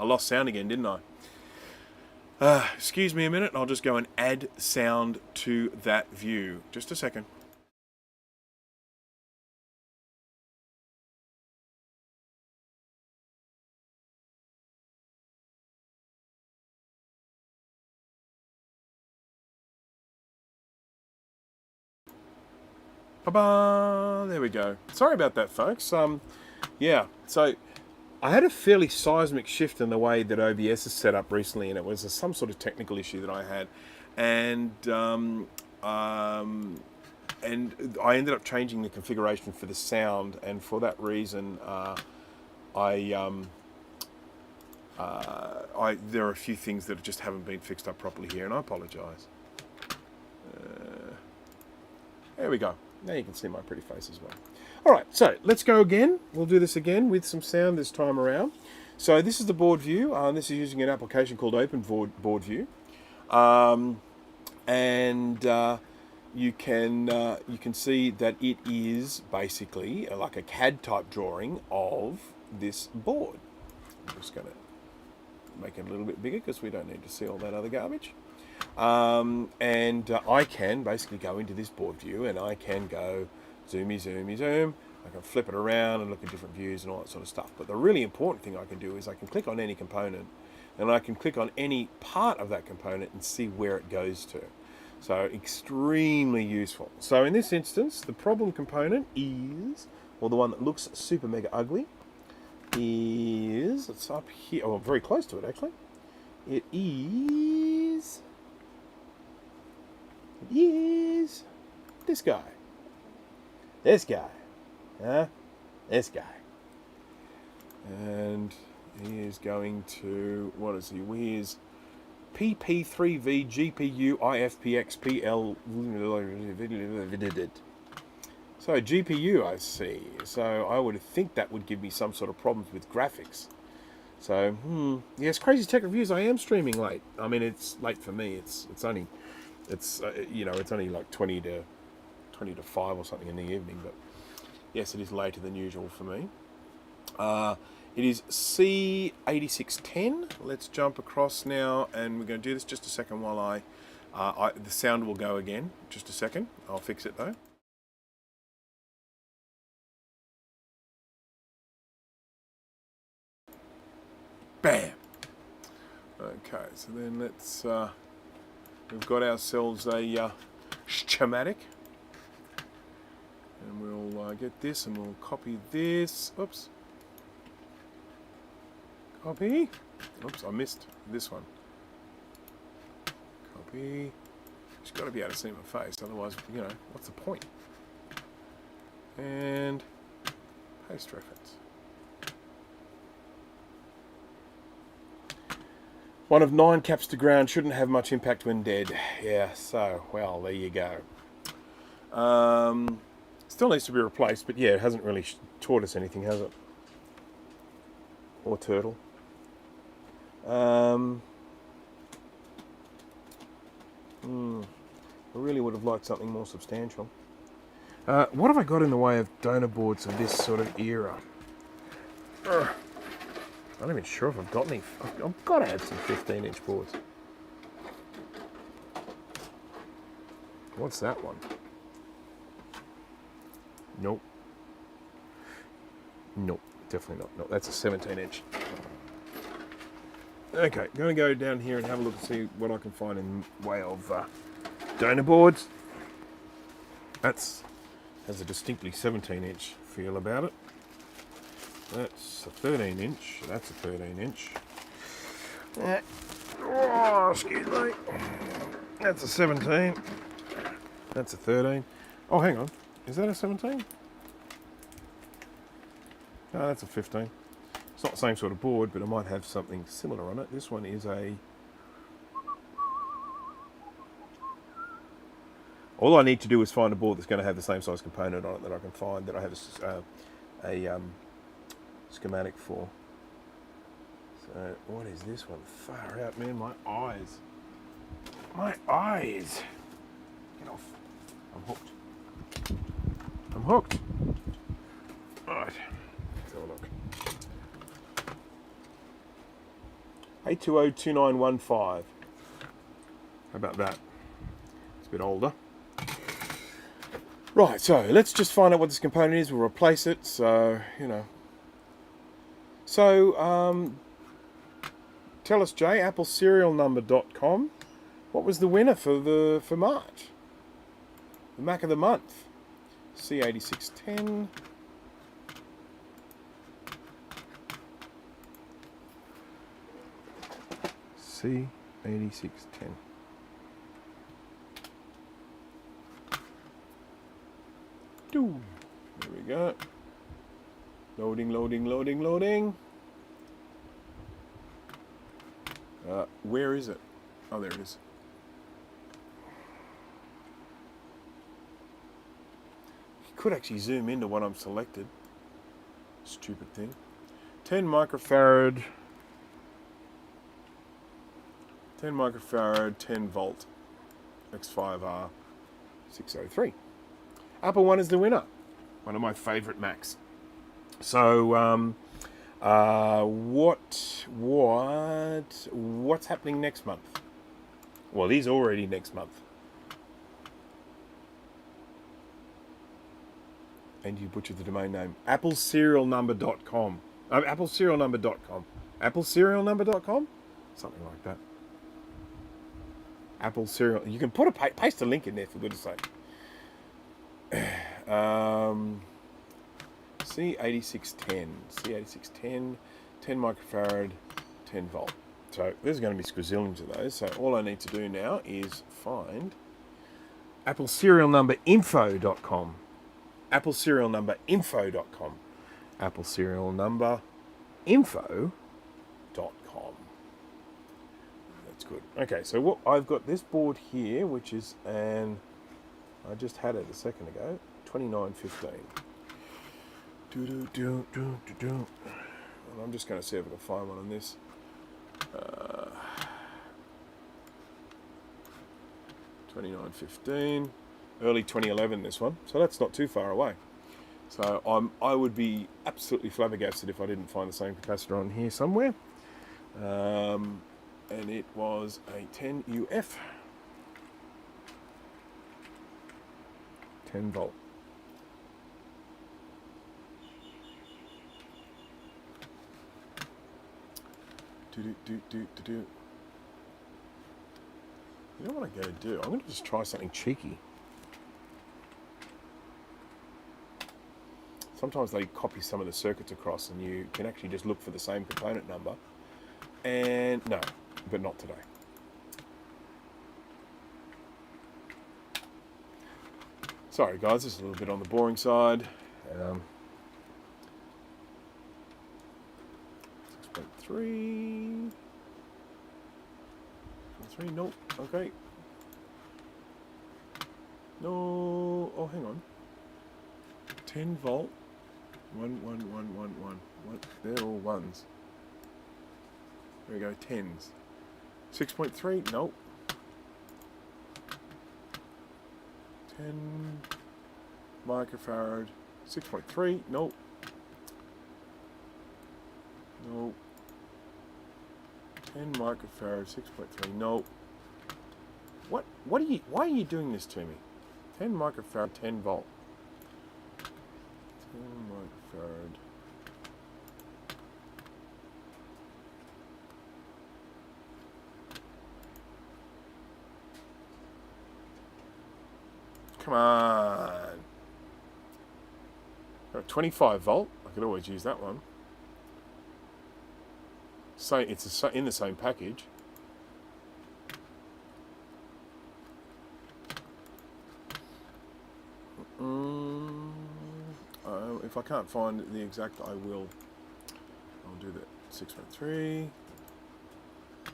I lost sound again, didn't I? Excuse me a minute. I'll just go and add sound to that view. Just a second. Ba-ba! There we go. Sorry about that, folks. Yeah. So I had a fairly seismic shift in the way that OBS is set up recently, and it was some sort of technical issue that I had, and I ended up changing the configuration for the sound, and for that reason, there are a few things that just haven't been fixed up properly here, and I apologise. There we go. Now you can see my pretty face as well. All right, so let's go again. We'll do this again with some sound this time around. So this is the board view. This is using an application called Open Board View, and you can see that it is basically like a CAD type drawing of this board. I'm just going to make it a little bit bigger because we don't need to see all that other garbage. I can basically go into this board view and I can go zoomy, zoomy, zoom. I can flip it around and look at different views and all that sort of stuff. But the really important thing I can do is I can click on any component and I can click on any part of that component and see where it goes to. So extremely useful. So in this instance, the problem component is, or the one that looks super mega ugly, is, it's up here, oh, very close to it actually. It is this guy. This guy. This guy. And he is going to, what is he? Here's PP3V GPU IFPXPL. So GPU, I see. So I would think that would give me some sort of problems with graphics. So, yes, Crazy Tech Reviews, I am streaming late. I mean, it's late for me. It's only like 20 to 5 or something in the evening, but yes, it is later than usual for me. It is C8610. Let's jump across now, and we're going to do this just a second while the sound will go again. Just a second. I'll fix it though. Bam. Okay, so then let's. We've got ourselves a schematic, and we'll get this, and we'll copy this. Oops. Copy. Oops, I missed this one. Copy. Just got to be able to see my face, otherwise, what's the point? And paste reference. One of 9 caps to ground shouldn't have much impact when dead. Yeah, so, well, there you go. Still needs to be replaced, but yeah, it hasn't really taught us anything, has it? Or turtle. I really would have liked something more substantial. What have I got in the way of donor boards of this sort of era? I'm not even sure if I've got any. I've got to have some 15-inch boards. What's that one? Nope. Nope, definitely not. No, that's a 17-inch. Okay, I'm going to go down here and have a look and see what I can find in way of donor boards. That's has a distinctly 17-inch feel about it. That's a 13-inch. That's a 13-inch. Oh, excuse me. That's a 17. That's a 13. Oh, hang on. Is that a 17? No, that's a 15. It's not the same sort of board, but I might have something similar on it. This one is a... All I need to do is find a board that's going to have the same size component on it that I can find, that I have a schematic for. So, what is this one? Far out, man. My eyes. My eyes. Get off. I'm hooked. I'm hooked. Alright. Let's have a look. 8202915. How about that? It's a bit older. Right, so let's just find out what this component is. We'll replace it, so, you know. So, tell us, Jay, appleserialnumber.com. What was the winner for March? The Mac of the month. C8610. C8610. There we go. Loading, loading, loading, loading. Where is it? Oh, there it is. You could actually zoom into what I'm selected. Stupid thing. 10 microfarad. 10 microfarad, 10 volt. X5R 603. Apple One is the winner. One of my favourite Macs. So, what's happening next month? Well, it is already next month. And you butchered the domain name. appleserialnumber.com. Appleserialnumber.com. Appleserialnumber.com? Something like that. Apple Serial. You can put a paste a link in there, for goodness sake. C8610. C8610, 10 microfarad, 10 volt. So there's going to be squazillions of those. So all I need to do now is find appleserialnumberinfo.com. Appleserialnumberinfo.com. Appleserialnumberinfo.com. That's good. Okay, so what I've got this board here, which is I just had it a second ago, 2915. And I'm just going to see if I can find one on this. 2915, early 2011 this one, so that's not too far away. So I would be absolutely flabbergasted if I didn't find the same capacitor on here somewhere. And it was a 10 UF, 10 volt. You know what I'm going to do? I'm going to just try something cheeky. Sometimes they copy some of the circuits across and you can actually just look for the same component number. And no, but not today. Sorry guys, this is a little bit on the boring side. 6.3. 3, nope, okay. No, oh, hang on. 10 volt. 1. What? They're all ones. There we go, 10s. 6.3, nope. 10 microfarad. 6.3, nope. No. 10 microfarad, 6.3. No. What are you, why are you doing this to me? 10 microfarad, 10 volt. 10 microfarad. Come on. Got a 25 volt. I could always use that one. So it's in the same package. If I can't find the exact, I'll do that. 6.3.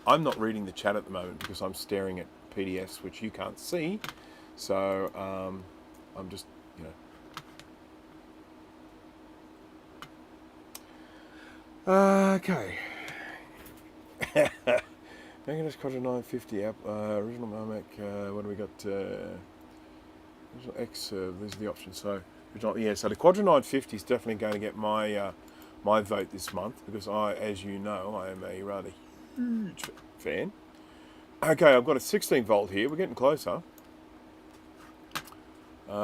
I'm not reading the chat at the moment because I'm staring at PDFs which you can't see. So I'm just, okay. Magnus Quadra 950 app, original Mac. What do we got? Original X. These are the options. So original, yeah. So the Quadra 950 is definitely going to get my my vote this month because as you know, I am a rather huge fan. Okay, I've got a 16 volt here. We're getting closer. 10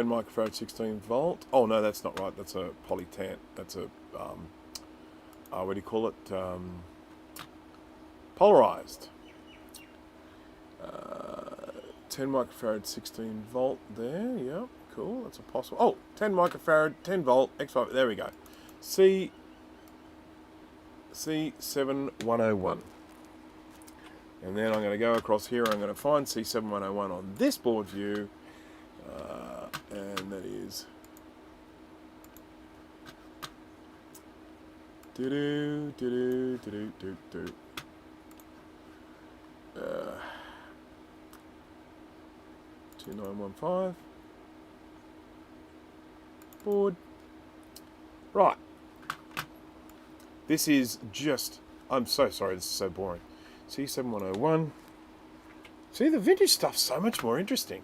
microfarad, 16 volt. Oh no, that's not right. That's a polytant. That's a what do you call it? Polarized. 10 microfarad, 16 volt there. Yeah, cool. That's a possible. Oh, 10 microfarad, 10 volt, X5. There we go. C7101. And then I'm going to go across here. I'm going to find C7101 on this board view. And that is 2915 board. Right. This is just, I'm so sorry, this is so boring. C7101. See, the vintage stuff's so much more interesting.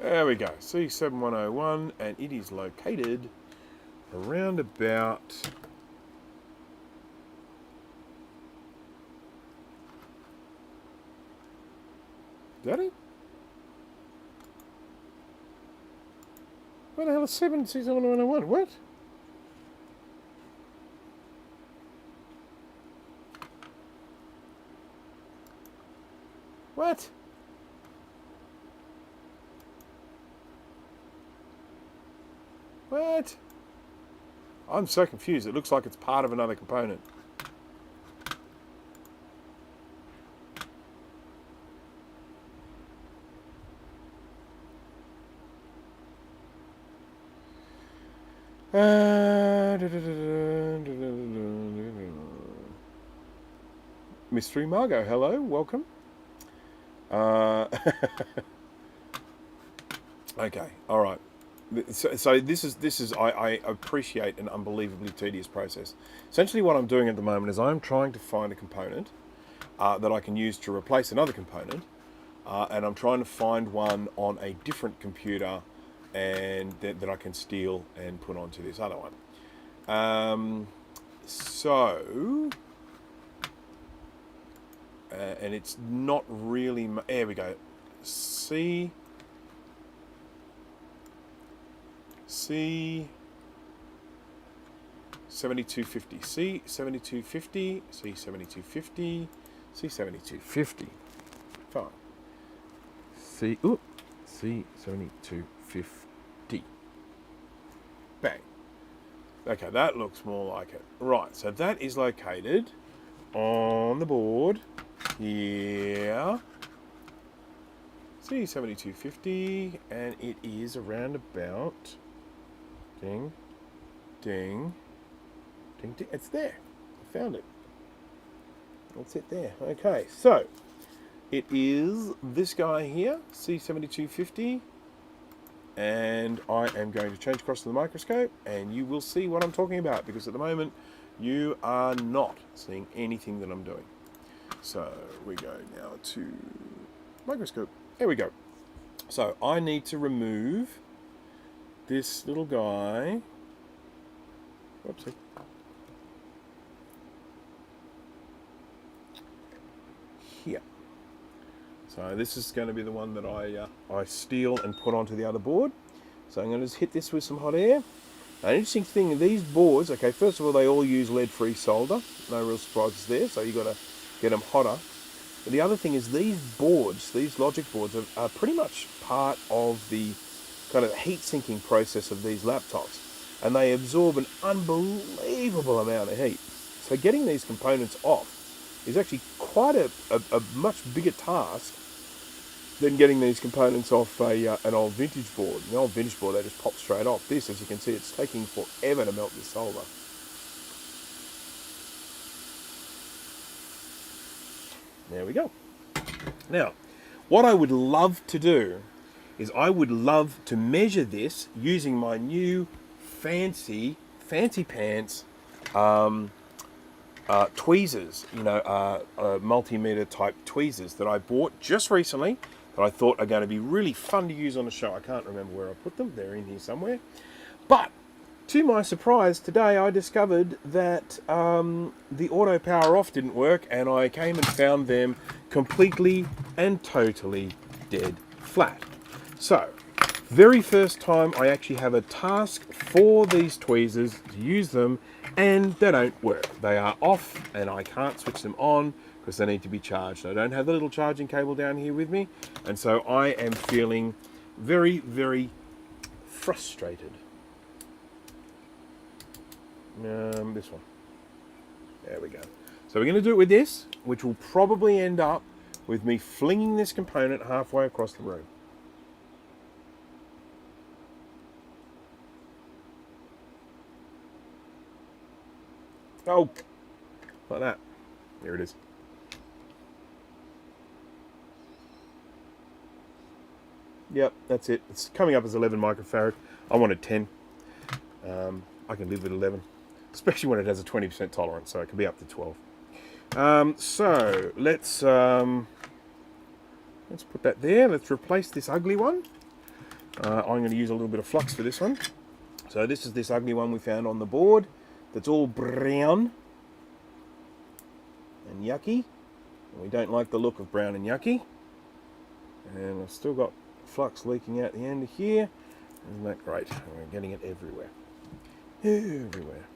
There we go, C7101, and it is located around about Daddy? What the hell is C7101? What? What? What? I'm so confused. It looks like it's part of another component. Mystery Margot, hello, welcome. Okay, all right. So this is I appreciate an unbelievably tedious process. Essentially what I'm doing at the moment is I'm trying to find a component that I can use to replace another component, and I'm trying to find one on a different computer and that I can steal and put onto this other one. And it's not really, there we go. C7250, C7250, C7250, C7250. Fine. C7250. Bang. Okay, that looks more like it. Right, so that is located on the board here. C7250, and it is around about, ding, ding, ding, ding. It's there. I found it. That's it there. Okay, so it is this guy here, C7250, and I am going to change across to the microscope, and you will see what I'm talking about, because at the moment you are not seeing anything that I'm doing. So we go now to microscope. There we go. So I need to remove this little guy. Whoopsie. Here. So this is going to be the one that I steal and put onto the other board. So I'm going to just hit this with some hot air. An interesting thing, these boards, okay, first of all, they all use lead-free solder. No real surprises there, so you've got to get them hotter. But the other thing is these boards, these logic boards, are pretty much part of the kind of heat-sinking process of these laptops. And they absorb an unbelievable amount of heat. So getting these components off is actually quite a much bigger task than getting these components off an old vintage board. The old vintage board, they just pop straight off. This, as you can see, it's taking forever to melt this solder. There we go. Now, what I would love to do is I would love to measure this using my new fancy pants tweezers, multimeter type tweezers that I bought just recently that I thought are going to be really fun to use on the show. I can't remember where I put them. They're in here somewhere. But to my surprise, today I discovered that the auto power off didn't work, and I came and found them completely and totally dead flat. So, very first time I actually have a task for these tweezers to use them, and they don't work. They are off, and I can't switch them on because they need to be charged. I don't have the little charging cable down here with me, and so I am feeling very, very frustrated. This one. There we go. So we're going to do it with this, which will probably end up with me flinging this component halfway across the room. Oh, like that. There it is. Yep, that's it. It's coming up as 11 microfarad. I wanted 10. I can live with 11, especially when it has a 20% tolerance, so it can be up to 12. So let's put that there. Let's replace this ugly one. I'm going to use a little bit of flux for this one. So this is this ugly one we found on the board that's all brown and yucky. And we don't like the look of brown and yucky. And I've still got flux leaking out the end of here. Isn't that great? We're getting it everywhere. Everywhere.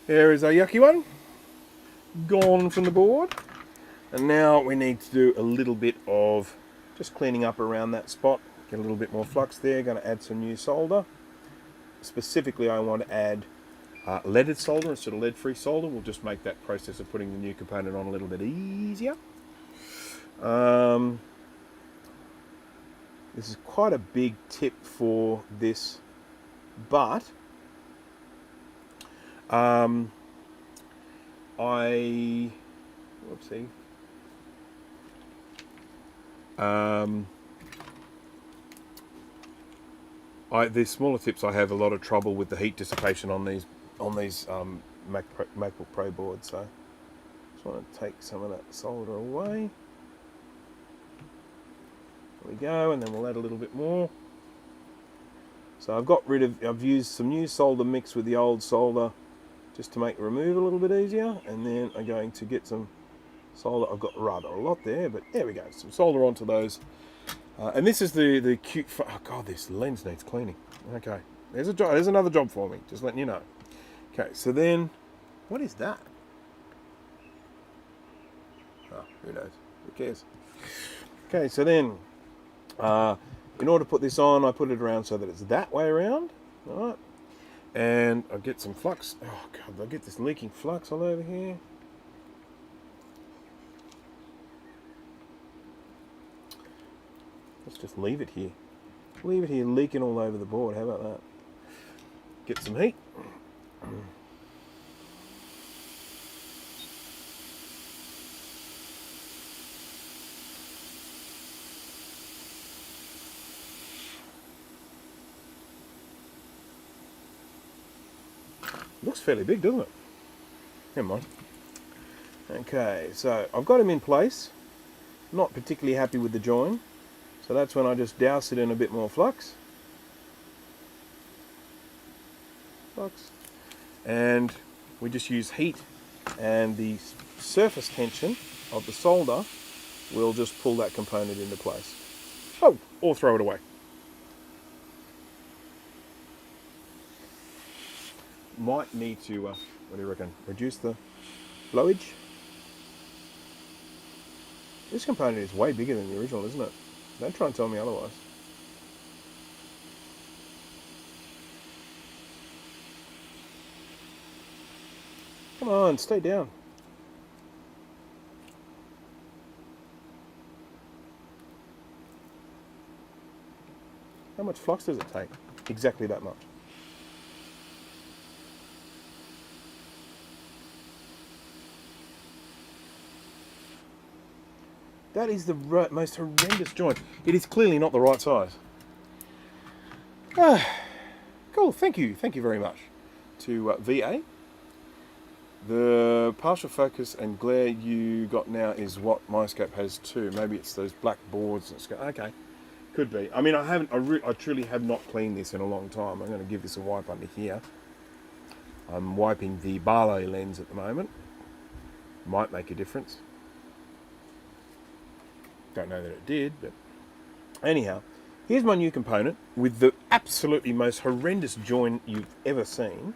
There is our yucky one, gone from the board. And now we need to do a little bit of just cleaning up around that spot. Get a little bit more flux there, going to add some new solder. Specifically, I want to add leaded solder instead of lead-free solder. We'll just make that process of putting the new component on a little bit easier. This is quite a big tip for this, but whoopsie. The smaller tips, I have a lot of trouble with the heat dissipation on these MacBook Pro boards. So just want to take some of that solder away. There we go, and then we'll add a little bit more. So I've used some new solder mixed with the old solder just to make the remove a little bit easier, and then I'm going to get some solder. I've got rather a lot there, but there we go, some solder onto those. And this is the cute, oh god, this lens needs cleaning. Okay, there's another job for me, just letting you know. Okay, so then, what is that? Oh, who knows, who cares? Okay, so then, in order to put this on, I put it around so that it's that way around, all right? And I get some flux. Oh god, I get this leaking flux all over here. Let's just leave it here. Leave it here leaking all over the board. How about that? Get some heat. Looks fairly big, doesn't it? Never mind. Okay, so I've got him in place. Not particularly happy with the join. So that's when I just douse it in a bit more flux. And we just use heat, and the surface tension of the solder will just pull that component into place. Oh, or throw it away. Might need to, what do you reckon, reduce the blowage? This component is way bigger than the original, isn't it? Don't try and tell me otherwise. Come on, stay down. How much flux does it take? Exactly that much. That is the most horrendous joint. It is clearly not the right size. Cool, thank you very much to VA. The partial focus and glare you got now is what my scope has too. Maybe it's those black boards. Okay, could be. I mean, I truly have not cleaned this in a long time. I'm going to give this a wipe under here. I'm wiping the Barlow lens at the moment. Might make a difference. Don't know that it did, but anyhow, here's my new component with the absolutely most horrendous join you've ever seen.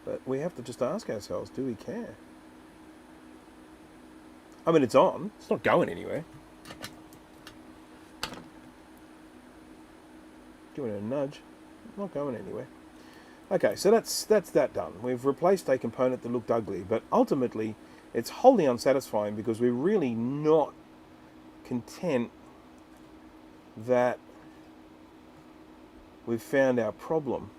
But we have to just ask ourselves, do we care? I mean, it's on. It's not going anywhere. Give it a nudge. Not going anywhere. Okay, so that's that done. We've replaced a component that looked ugly, but ultimately it's wholly unsatisfying because we're really not content that we've found our problem.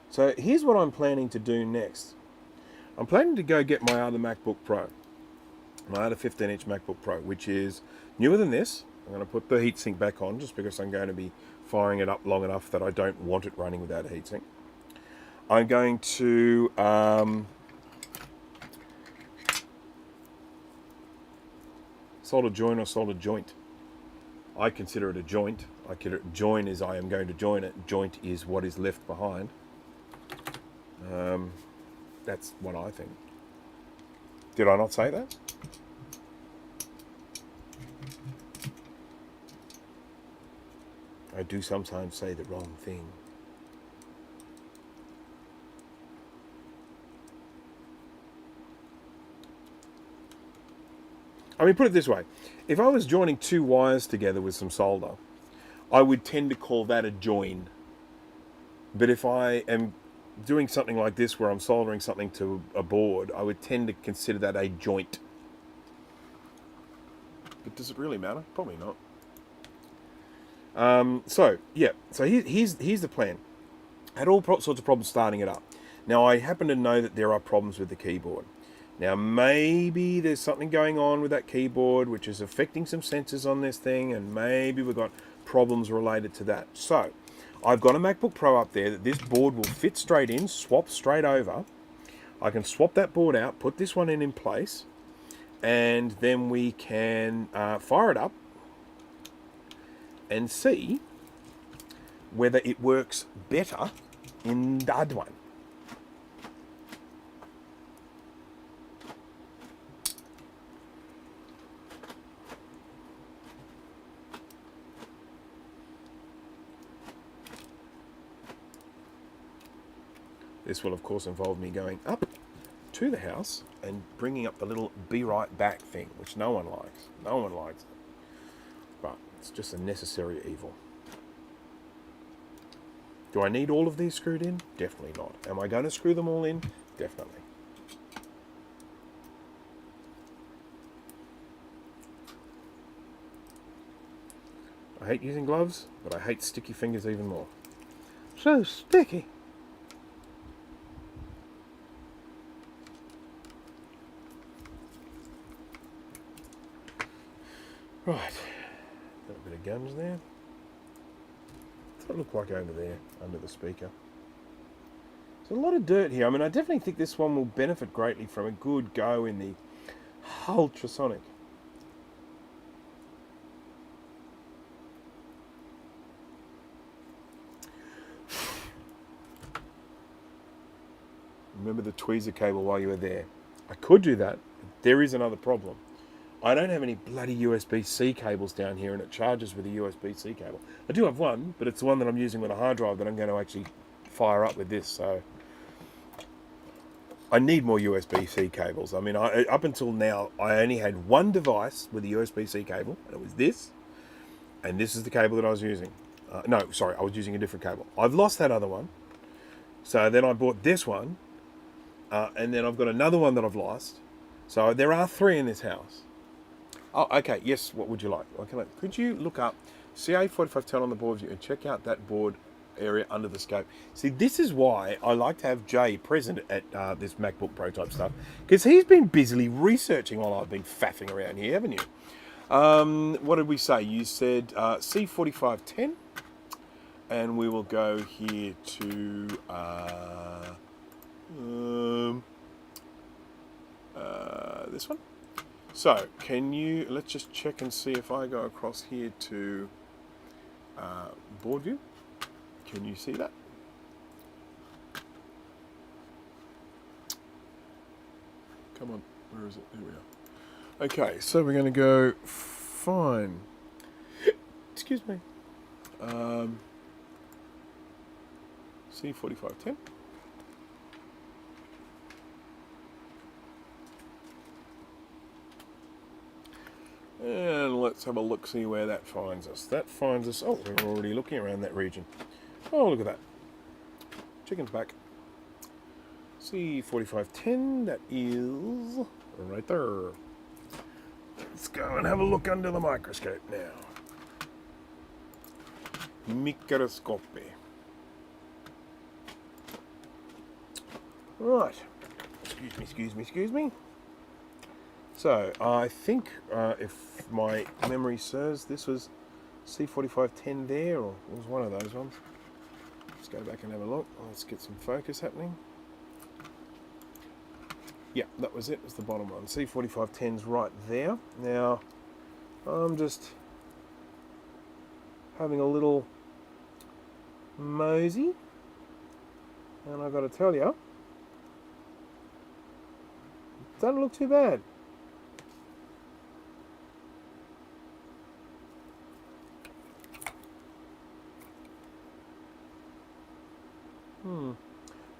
So here's what I'm planning to do next. I'm planning to go get my other MacBook Pro. My other 15-inch MacBook Pro, which is newer than this. I'm going to put the heatsink back on just because I'm going to be firing it up long enough that I don't want it running without a heatsink. I'm going to solder join or solder joint. I consider it a joint. I consider it join is I am going to join it. Joint is what is left behind. That's what I think. Did I not say that? I do sometimes say the wrong thing. I mean, put it this way. If I was joining two wires together with some solder, I would tend to call that a join. But if I am doing something like this where I'm soldering something to a board, I would tend to consider that a joint. But does it really matter? Probably not. So here's the plan. I had all sorts of problems starting it up. Now I happen to know that there are problems with the keyboard. Now maybe there's something going on with that keyboard which is affecting some sensors on this thing, and maybe we've got problems related to that. So I've got a MacBook Pro up there that this board will fit straight in, swap straight over. I can swap that board out, put this one in place, and then we can fire it up and see whether it works better in the other one. This will of course involve me going up to the house and bringing up the little be right back thing, which no one likes. No one likes it. But It's just a necessary evil. Do I need all of these screwed in? Definitely not. Am I going to screw them all in? Definitely. I hate using gloves, but I hate sticky fingers even more. So sticky. Right. Got a bit of gums there. What's that look like over there, under the speaker? There's a lot of dirt here. I mean, I definitely think this one will benefit greatly from a good go in the ultrasonic. Remember the tweezer cable while you were there. I could do that, but there is another problem. I don't have any bloody USB-C cables down here, and it charges with a USB-C cable. I do have one, but it's the one that I'm using with a hard drive that I'm going to actually fire up with this, so I need more USB-C cables. I mean, up until now, I only had one device with a USB-C cable, and it was this, and this is the cable that I was using. No, sorry, I was using a different cable. I've lost that other one, so then I bought this one, and then I've got another one that I've lost. So there are 3 in this house. Oh, okay, yes, what would you like? Okay, could you look up CA4510 on the board view and check out that board area under the scope? See, this is why I like to have Jay present at this MacBook Pro type stuff, because he's been busily researching while I've been faffing around here, haven't you? What did we say? You said C4510, and we will go here to this one. So, let's just check and see if I go across here to board view. Can you see that? Come on, where is it? Here we are. Okay, so we're going to go fine. Excuse me. C4510. And let's have a look, see where that finds us. That finds us, oh, we're already looking around that region. Oh, look at that. Chicken's back. C4510, that is right there. Let's go and have a look under the microscope now. Microscope. Right. Excuse me. So, I think, if my memory serves, this was C4510 there, or it was one of those ones. Let's go back and have a look. Let's get some focus happening. Yeah, that was it. It was the bottom one. C4510's right there. Now, I'm just having a little mosey, and I've got to tell you, it doesn't look too bad.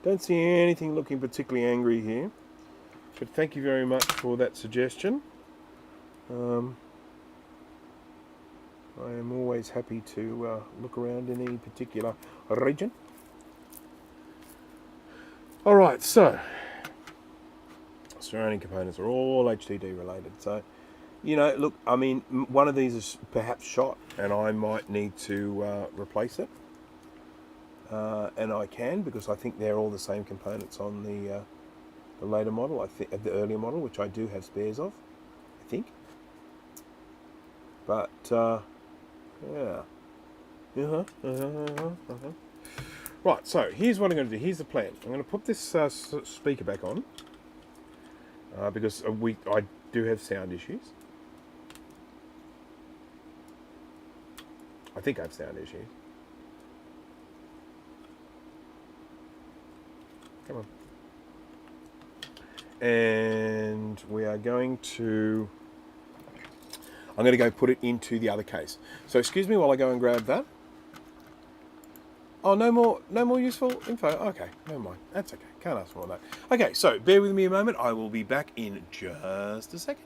Don't see anything looking particularly angry here, but thank you very much for that suggestion. I am always happy to look around in any particular region. Alright, so surrounding components are all HDD related, so you know, look, I mean, one of these is perhaps shot and I might need to replace it. And I can, because I think they're all the same components on the later model, I think, the earlier model, which I do have spares of, I think. But yeah, Right. So here's what I'm going to do. Here's the plan. I'm going to put this speaker back on because I do have sound issues. I think I have sound issues. Come on. And we are going to... I'm going to go put it into the other case. So excuse me while I go and grab that. Oh, no more useful info? Okay, never mind. That's okay. Can't ask for all that. Okay, so bear with me a moment. I will be back in just a second.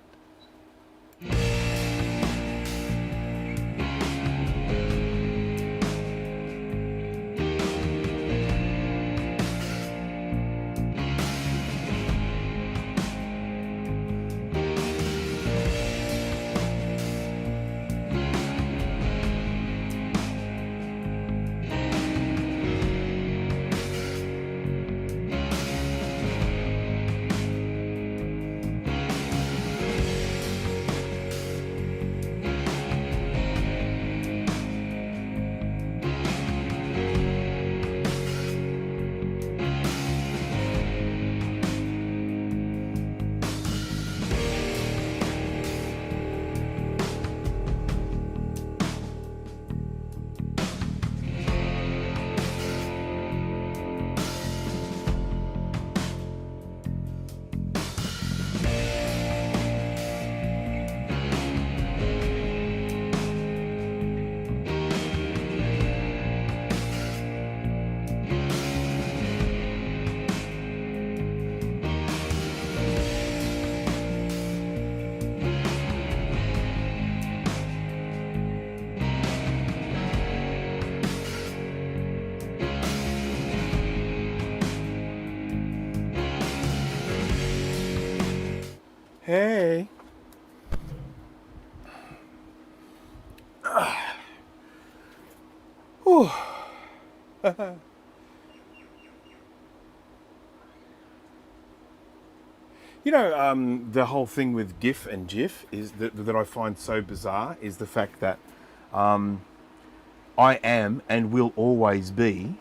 Hey. Whew. You know, the whole thing with GIF and GIF is that I find so bizarre is the fact that I am and will always be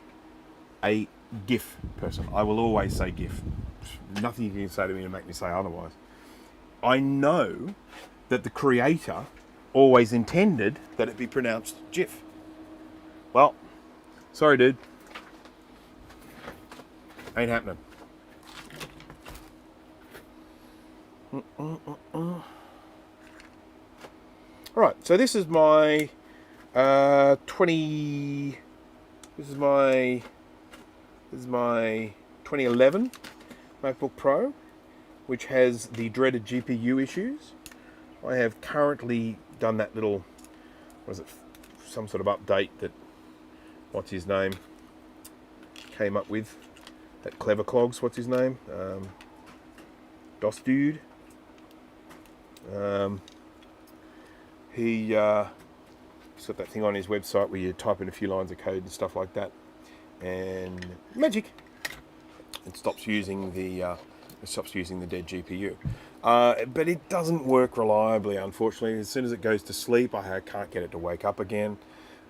a GIF person. I will always say GIF. Nothing you can say to me to make me say otherwise. I know that the creator always intended that it be pronounced GIF. Well, sorry, dude. Ain't happening. All right, so this is my 2011 MacBook Pro, which has the dreaded GPU issues. I have currently done that little, some sort of update that, what's his name, came up with. That Clever Clogs, what's his name? DOS Dude. He's got that thing on his website where you type in a few lines of code and stuff like that, and magic, it stops using the dead GPU. But it doesn't work reliably, unfortunately. As soon as it goes to sleep, I can't get it to wake up again,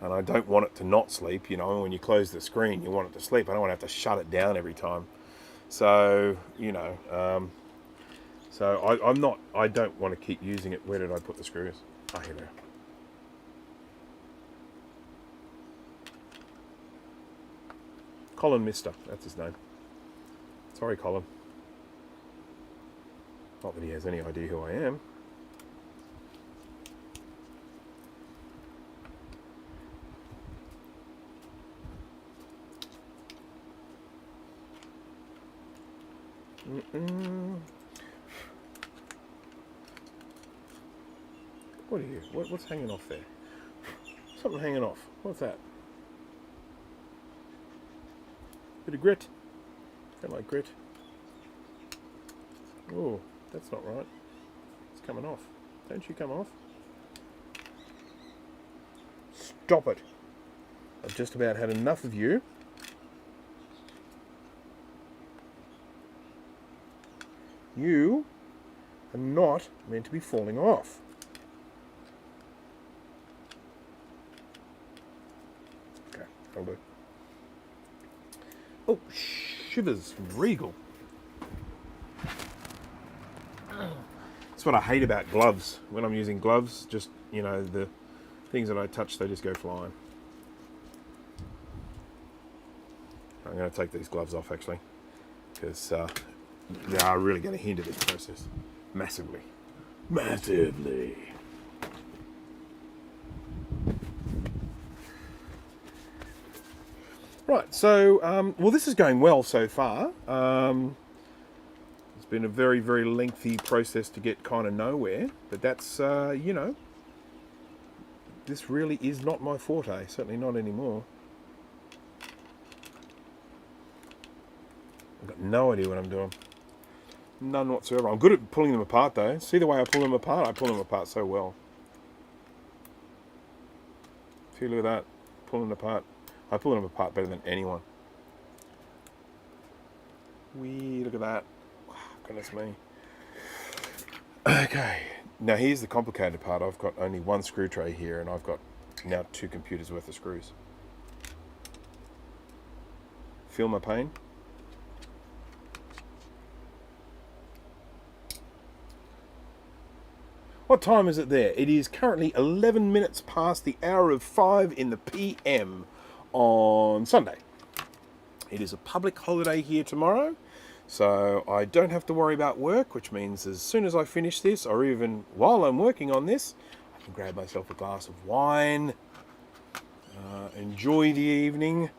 and I don't want it to not sleep. You know, when you close the screen, you want it to sleep. I don't want to have to shut it down every time. So you know, I don't want to keep using it. Where did I put the screws? Oh, here they are. Colin Mister, that's his name. Sorry, Colin. Not that he has any idea who I am. What are you? What's hanging off there? Something hanging off. What's that? Bit of grit. Don't like grit. Oh, that's not right. It's coming off. Don't you come off? Stop it. I've just about had enough of you. You are not meant to be falling off. Okay, I'll do. Oh, shivers, regal. That's what I hate about gloves. When I'm using gloves, just, you know, the things that I touch, they just go flying. I'm going to take these gloves off, actually, because they are really going to hinder this process massively. Massively. Right, so, well, this is going well so far. It's been a very, very lengthy process to get kind of nowhere, but that's, you know, this really is not my forte, certainly not anymore. I've got no idea what I'm doing. None whatsoever. I'm good at pulling them apart, though. See the way I pull them apart? I pull them apart so well. See, look at that. Pulling them apart. I pull them apart better than anyone. Wee, look at that. Wow, goodness me. Okay, now here's the complicated part. I've got only one screw tray here, and I've got now 2 computers worth of screws. Feel my pain? What time is it there? It is currently 11 minutes past the hour of 5 in the PM on Sunday. It is a public holiday here tomorrow, so I don't have to worry about work, which means as soon as I finish this, or even while I'm working on this, I can grab myself a glass of wine, enjoy the evening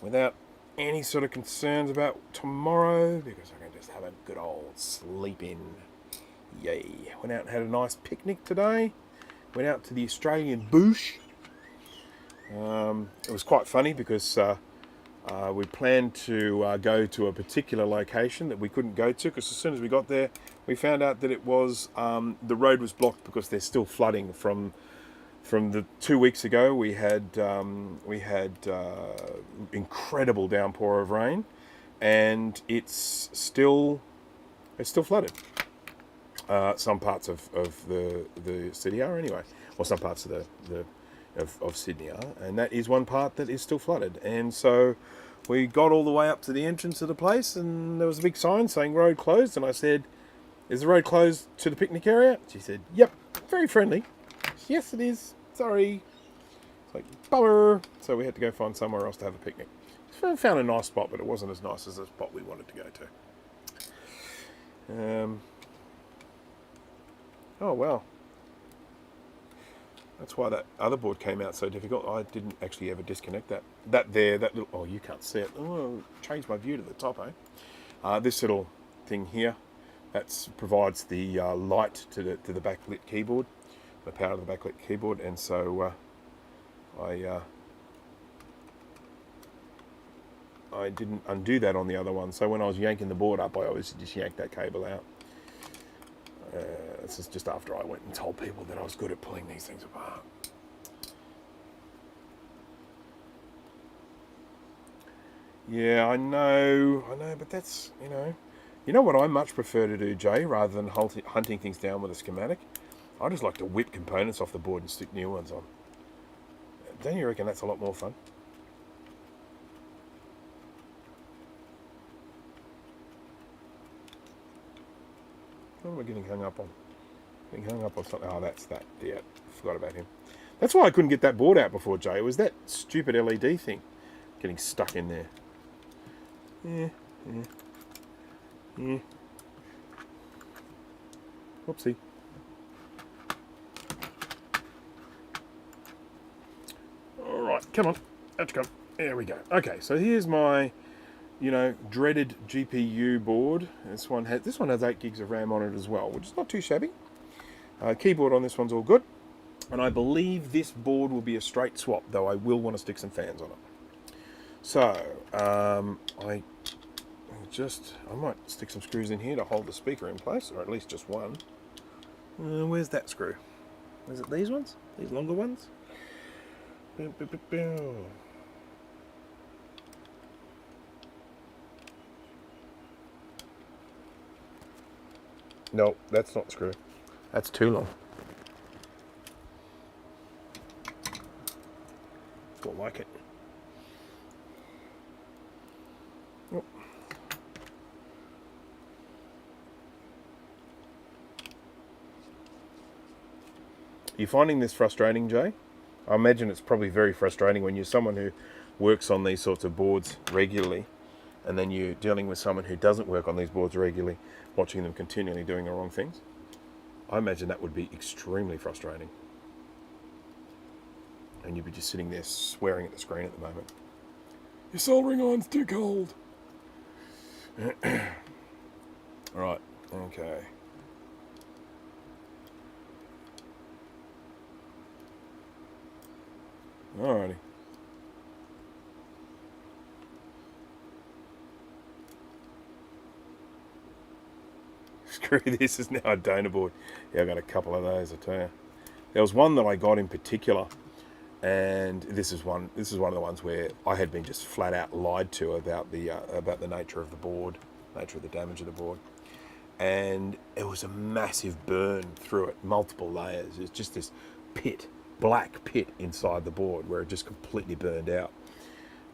without any sort of concerns about tomorrow, because I can just have a good old sleep in. Yay. Went out and had a nice picnic today. Went out to the Australian bush. It was quite funny because We planned to go to a particular location that we couldn't go to because as soon as we got there, we found out that it was the road was blocked because there's still flooding from the 2 weeks ago. We had incredible downpour of rain, and it's still flooded. Some parts of the city are anyway, or some parts of of Sydney are, and that is one part that is still flooded. And so we got all the way up to the entrance of the place, and there was a big sign saying road closed. And I said, "Is the road closed to the picnic area?" She said, "Yep." Very friendly. "Yes, it is. Sorry." It's like, bummer. So we had to go find somewhere else to have a picnic. So I found a nice spot, but it wasn't as nice as the spot we wanted to go to. Oh, wow. That's why that other board came out so difficult. I didn't actually ever disconnect that. That little, oh, you can't see it. Oh, changed my view to the top, eh? This little thing here, that provides the light to the backlit keyboard, the power of the backlit keyboard, and so I didn't undo that on the other one. So when I was yanking the board up, I always just yanked that cable out. This is just after I went and told people that I was good at pulling these things apart. Yeah, I know, but that's, you know what I much prefer to do, Jay, rather than hunting things down with a schematic? I just like to whip components off the board and stick new ones on. Don't you reckon that's a lot more fun? What am I getting hung up on? Getting hung up on something. Oh, that's that. Yeah, forgot about him. That's why I couldn't get that board out before, Jay. It was that stupid LED thing getting stuck in there. Yeah. Whoopsie. All right, come on. Out you come. There we go. Okay, so here's my, dreaded GPU board. This one has 8 gigs of RAM on it as well, which is not too shabby. Keyboard on this one's all good. And I believe this board will be a straight swap, though I will want to stick some fans on it. So, I might stick some screws in here to hold the speaker in place, or at least just one. Where's that screw? Is it these ones? These longer ones? No, that's not the screw. That's too long. Don't like it. Oh. You finding this frustrating, Jay? I imagine it's probably very frustrating when you're someone who works on these sorts of boards regularly, and then you're dealing with someone who doesn't work on these boards regularly, watching them continually doing the wrong things. I imagine that would be extremely frustrating. And you'd be just sitting there swearing at the screen at the moment. Your soldering iron's too cold. Right, okay. Alrighty. Screw this, is now a donor board. Yeah, I got a couple of those, I tell you. There was one that I got in particular, and this is one of the ones where I had been just flat out lied to about the nature of the board, nature of the damage of the board. And it was a massive burn through it, multiple layers. It's just this black pit inside the board where it just completely burned out.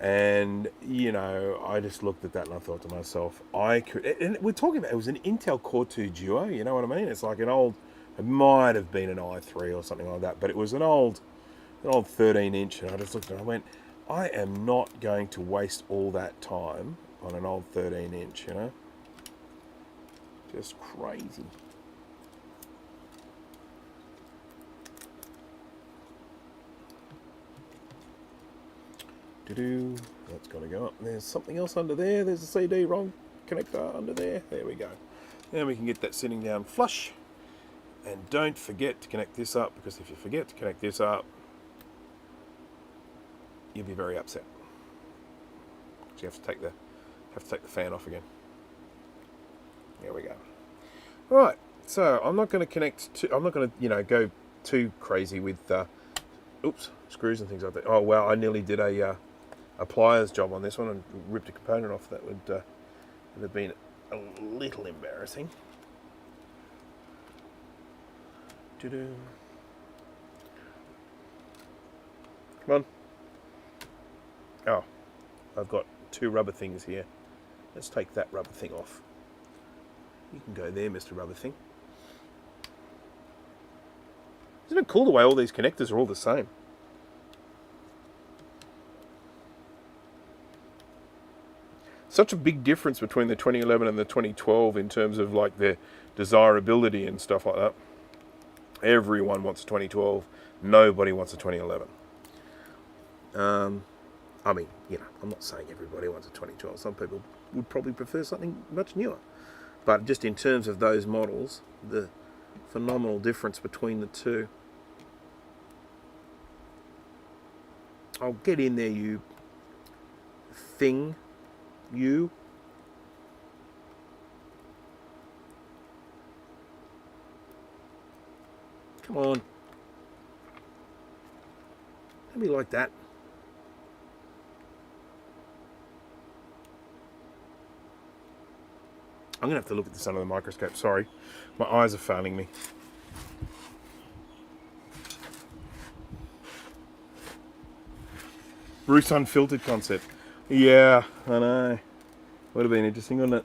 And, I just looked at that and I thought to myself, and we're talking about, it was an Intel Core 2 Duo, you know what I mean? It's like it might have been an i3 or something like that, but it was an old 13-inch, and I just looked at it and I went, I am not going to waste all that time on an old 13-inch, Just crazy. That's got to go up. There's something else under there. There's a CD-ROM connector under there. There we go. Now we can get that sitting down flush. And don't forget to connect this up, because if you forget to connect this up, you'll be very upset. actually have to take the fan off again. There we go. All right. So I'm not going to I'm not going to go too crazy with screws and things like that. Oh wow! I nearly did a pliers job on this one and ripped a component off. That would have been a little embarrassing. Come on. Oh, I've got two rubber things here. Let's take that rubber thing off. You can go there, Mr. Rubber Thing. Isn't it cool the way all these connectors are all the same? Such a big difference between the 2011 and the 2012 in terms of like their desirability and stuff like that. Everyone wants a 2012. Nobody wants a 2011. I mean, I'm not saying everybody wants a 2012. Some people would probably prefer something much newer. But just in terms of those models, the phenomenal difference between the two. I'll get in there, you thing. You. Come on. Don't be like that. I'm going to have to look at this under the microscope. Sorry. My eyes are failing me. Bruce Unfiltered concept. Yeah, I know. Would have been interesting, wouldn't it?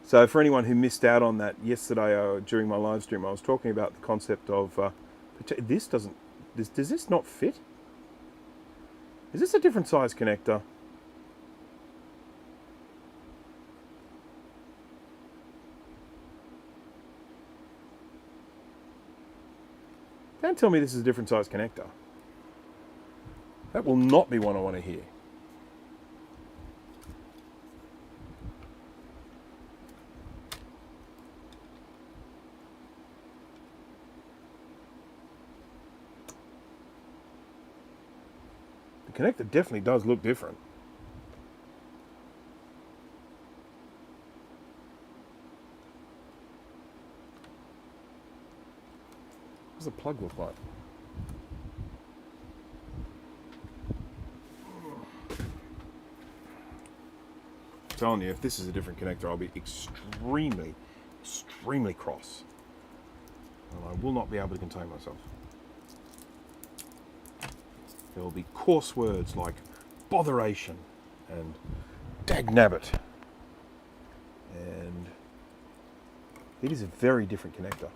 So for anyone who missed out on that yesterday during my live stream, I was talking about the concept of... does this not fit? Is this a different size connector? Don't tell me this is a different size connector. That will not be one I want to hear. The connector definitely does look different. What does the plug look like? I'm telling you, if this is a different connector, I'll be extremely, extremely cross. And I will not be able to contain myself. There will be coarse words like botheration and dagnabbit. And it is a very different connector.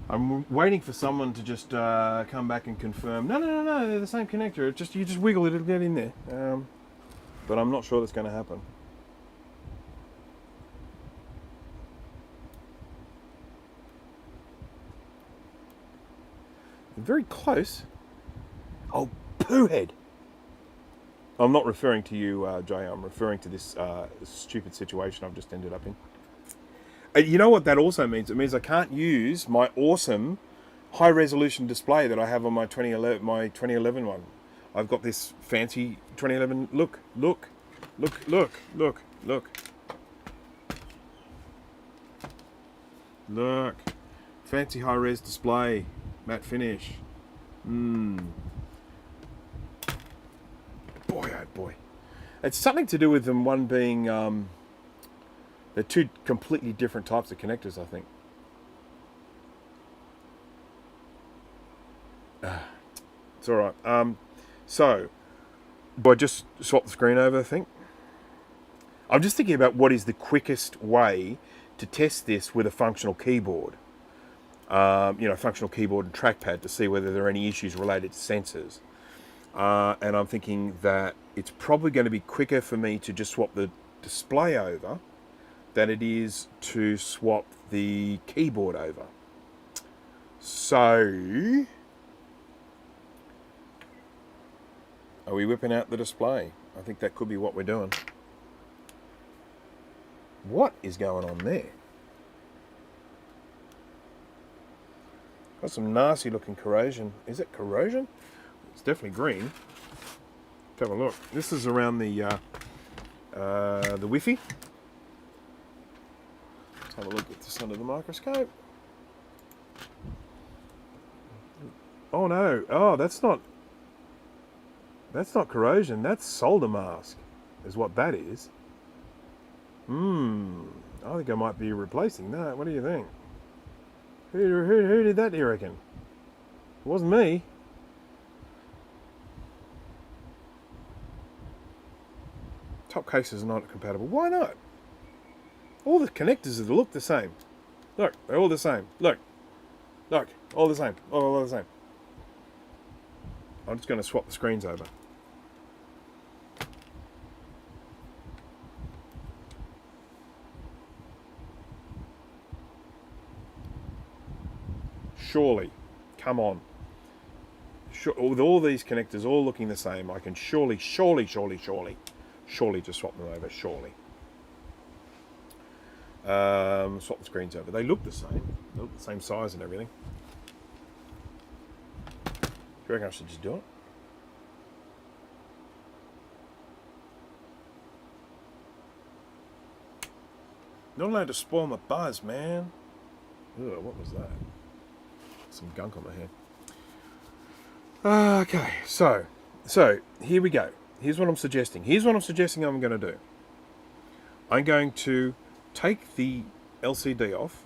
I'm waiting for someone to just come back and confirm. No, they're the same connector. You just wiggle it, it'll get in there. But I'm not sure that's going to happen. Very close. Oh, poohead. I'm not referring to you, Jay. I'm referring to this stupid situation I've just ended up in. You know what that also means? It means I can't use my awesome high-resolution display that I have on my 2011 one. I've got this fancy 2011. Look. Fancy high-res display, matte finish. Boy, oh boy. It's something to do with them. One being. They're two completely different types of connectors, I think. It's all right. So, do I just swap the screen over, I think? I'm just thinking about what is the quickest way to test this with a functional keyboard. Functional keyboard and trackpad to see whether there are any issues related to sensors. And I'm thinking that it's probably going to be quicker for me to just swap the display over than it is to swap the keyboard over. So, Are we whipping out the display? I think that could be what we're doing. What is going on there? Got some nasty looking corrosion. Is it corrosion? It's definitely green. Let's have a look. This is around the Wi-Fi. Let's have a look at this under the microscope. Oh no! Oh, that's not corrosion. That's solder mask, is what that is. I think I might be replacing that. What do you think? Who did that, do you reckon? It wasn't me. Top cases are not compatible. Why not? All the connectors look the same. Look, they're all the same. Look, all the same. All the same. I'm just going to swap the screens over. Surely, come on. With all these connectors all looking the same, I can surely just swap them over, surely. Swap the screens over. They look the same. They look the same size and everything. Do you reckon I should just do it? Not allowed to spoil my buzz, man. Ugh, what was that? Some gunk on my head. Okay, so here we go. Here's what I'm suggesting. I'm going to do. I'm going to take the LCD off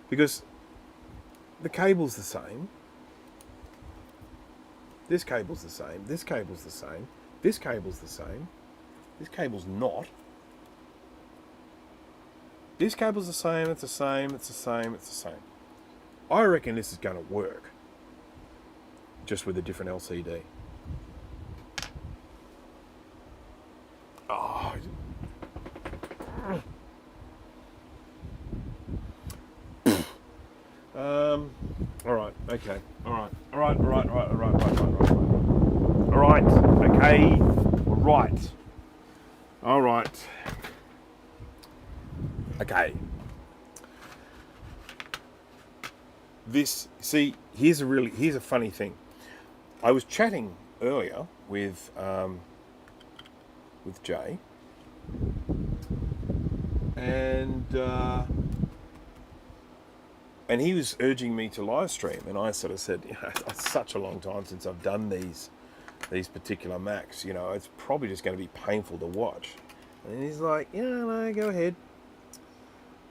because the cable's the same. This cable's the same. This cable's the same. This cable's the same. This cable's not. This cable's the same. It's the same. It's the same. It's the same. I reckon this is going to work, just with a different LCD. Oh. All right. Okay. All right. Okay. All right. Okay. Here's a funny thing. I was chatting earlier with Jay, and he was urging me to live stream, and I sort of said, it's such a long time since I've done these particular Macs. It's probably just going to be painful to watch. And he's like, no, go ahead.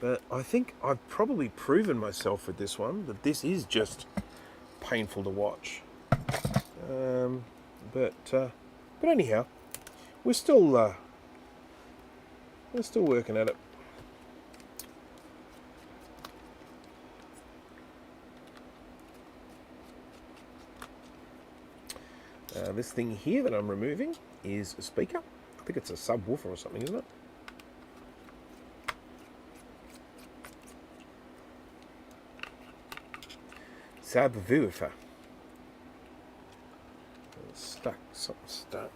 But I think I've probably proven myself with this one that this is just painful to watch. But anyhow, we're still working at it. This thing here that I'm removing is a speaker. I think it's a subwoofer or something, isn't it? Subwoofer. Something stuck.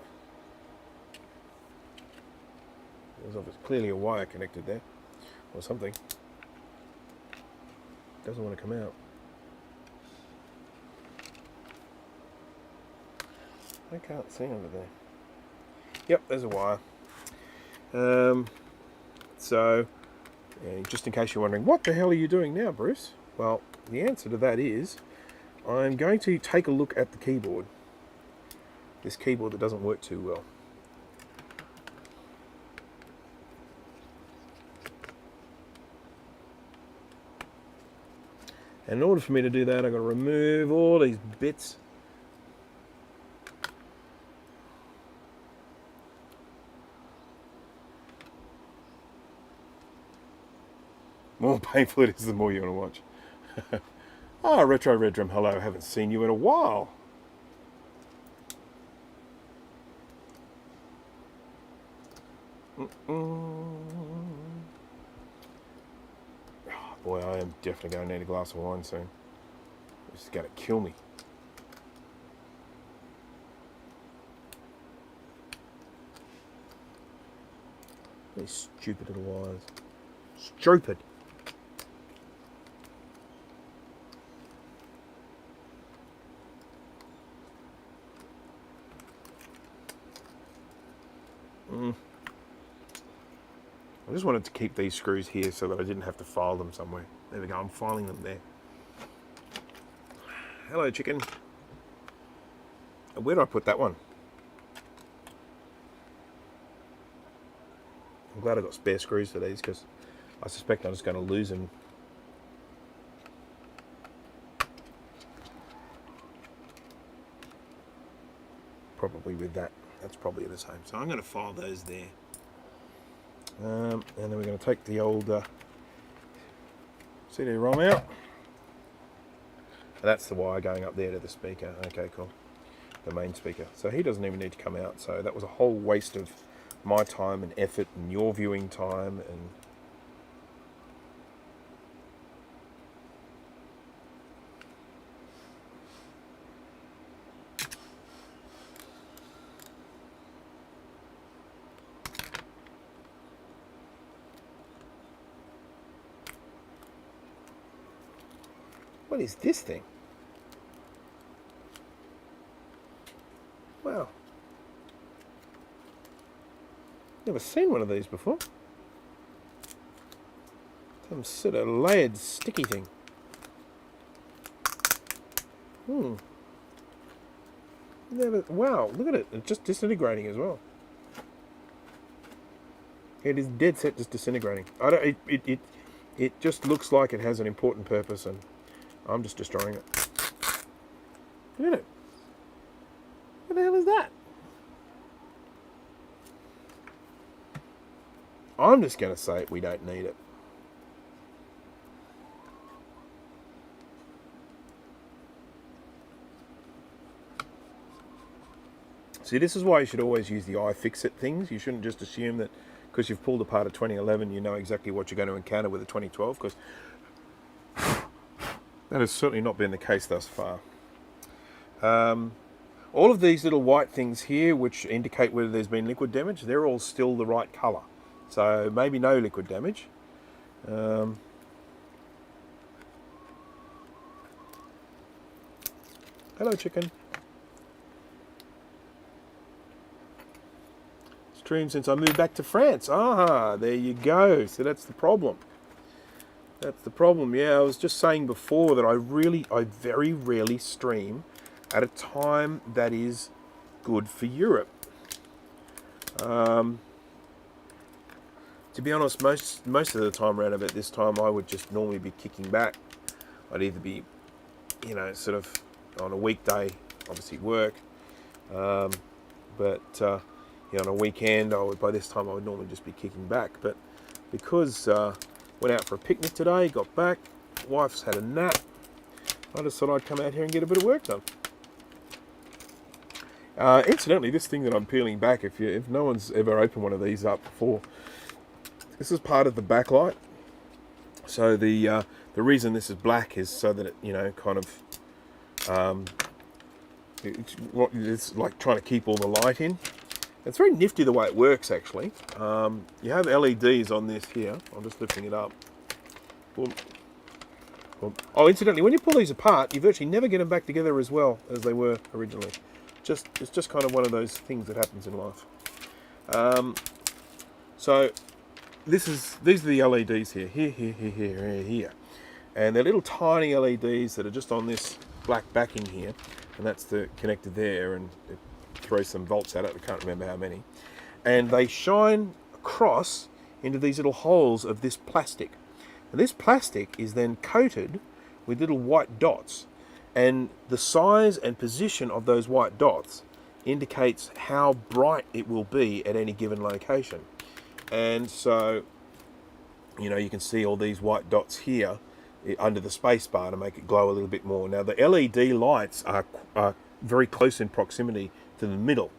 There's clearly a wire connected there, or something. Doesn't want to come out. I can't see under there. Yep, there's a wire. So, just in case you're wondering, what the hell are you doing now, Bruce? Well, the answer to that is, I'm going to take a look at the keyboard. This keyboard that doesn't work too well. And in order for me to do that, I've got to remove all these bits. The more painful it is, the more you want to watch. Ah, Retro Redrum, hello, haven't seen you in a while. Oh, boy, I am definitely going to need a glass of wine soon. It's going to kill me. These stupid little wires. Stupid. I just wanted to keep these screws here so that I didn't have to file them somewhere. There we go, I'm filing them there. Hello, chicken. Where did I put that one? I'm glad I got spare screws for these because I suspect I'm just going to lose them. Probably with that. That's probably the same. So I'm going to file those there. And then we're going to take the old CD-ROM out. And that's the wire going up there to the speaker. Okay, cool. The main speaker. So he doesn't even need to come out. So that was a whole waste of my time and effort and your viewing time. And what is this thing? Wow. Never seen one of these before. Some sort of layered sticky thing. Wow, look at it. It's just disintegrating as well. It is dead set just disintegrating. It just looks like it has an important purpose, and I'm just destroying it. Look at it. What the hell is that? I'm just going to say we don't need it. See, this is why you should always use the iFixit things. You shouldn't just assume that because you've pulled apart a 2011, you know exactly what you're going to encounter with a 2012, because that has certainly not been the case thus far. All of these little white things here, which indicate whether there's been liquid damage, they're all still the right colour. So maybe no liquid damage. Hello, chicken. Stream since I moved back to France. Ah, there you go. So that's the problem. That's the problem. Yeah, I was just saying before that I very rarely stream at a time that is good for Europe. To be honest, most of the time around about this time, I would just normally be kicking back. I'd either be, sort of on a weekday, obviously work, but on a weekend, by this time I would normally just be kicking back. But because went out for a picnic today, got back, wife's had a nap, I just thought I'd come out here and get a bit of work done. Incidentally, this thing that I'm peeling back, if no one's ever opened one of these up before, this is part of the backlight. So the reason this is black is so that it, it's like trying to keep all the light in. It's very nifty the way it works, actually. You have LEDs on this here. I'm just lifting it up. Boom. Boom. Oh, incidentally, when you pull these apart, you virtually never get them back together as well as they were originally. It's just kind of one of those things that happens in life. So these are the LEDs here, here, and they're little tiny LEDs that are just on this black backing here, and that's the connector there, and it throws some volts at it. I can't remember how many, and they shine across into these little holes of this plastic, and this plastic is then coated with little white dots. And the size and position of those white dots indicates how bright it will be at any given location. And so, you can see all these white dots here under the space bar to make it glow a little bit more. Now, the LED lights are very close in proximity to the middle.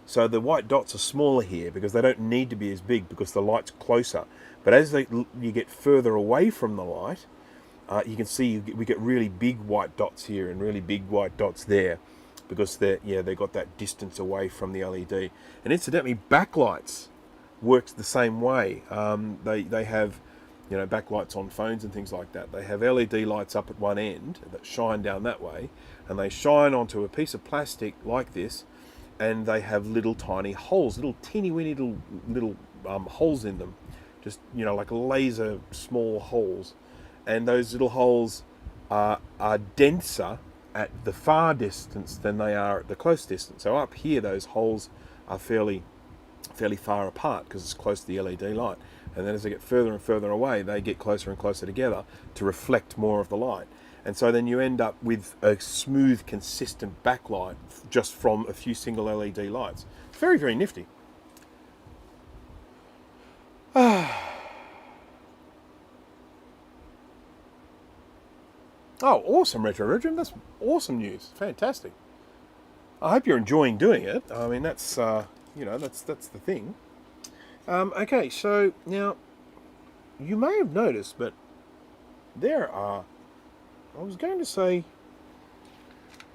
So the white dots are smaller here because they don't need to be as big because the light's closer. But as you get further away from the light, you can see we get really big white dots here and really big white dots there because they got that distance away from the LED. And incidentally, backlights works the same way. They have, backlights on phones and things like that. They have LED lights up at one end that shine down that way, and they shine onto a piece of plastic like this, and they have little tiny holes, little teeny weeny little holes in them, just like laser small holes, and those little holes are denser at the far distance than they are at the close distance. So up here, those holes are fairly far apart because it's close to the LED light. And then as they get further and further away, they get closer and closer together to reflect more of the light. And so then you end up with a smooth, consistent backlight just from a few single LED lights. Very, very nifty. Oh, awesome, Retro Regime. That's awesome news. Fantastic. I hope you're enjoying doing it. I mean, that's, that's the thing. Okay, so now, you may have noticed, but there are, I was going to say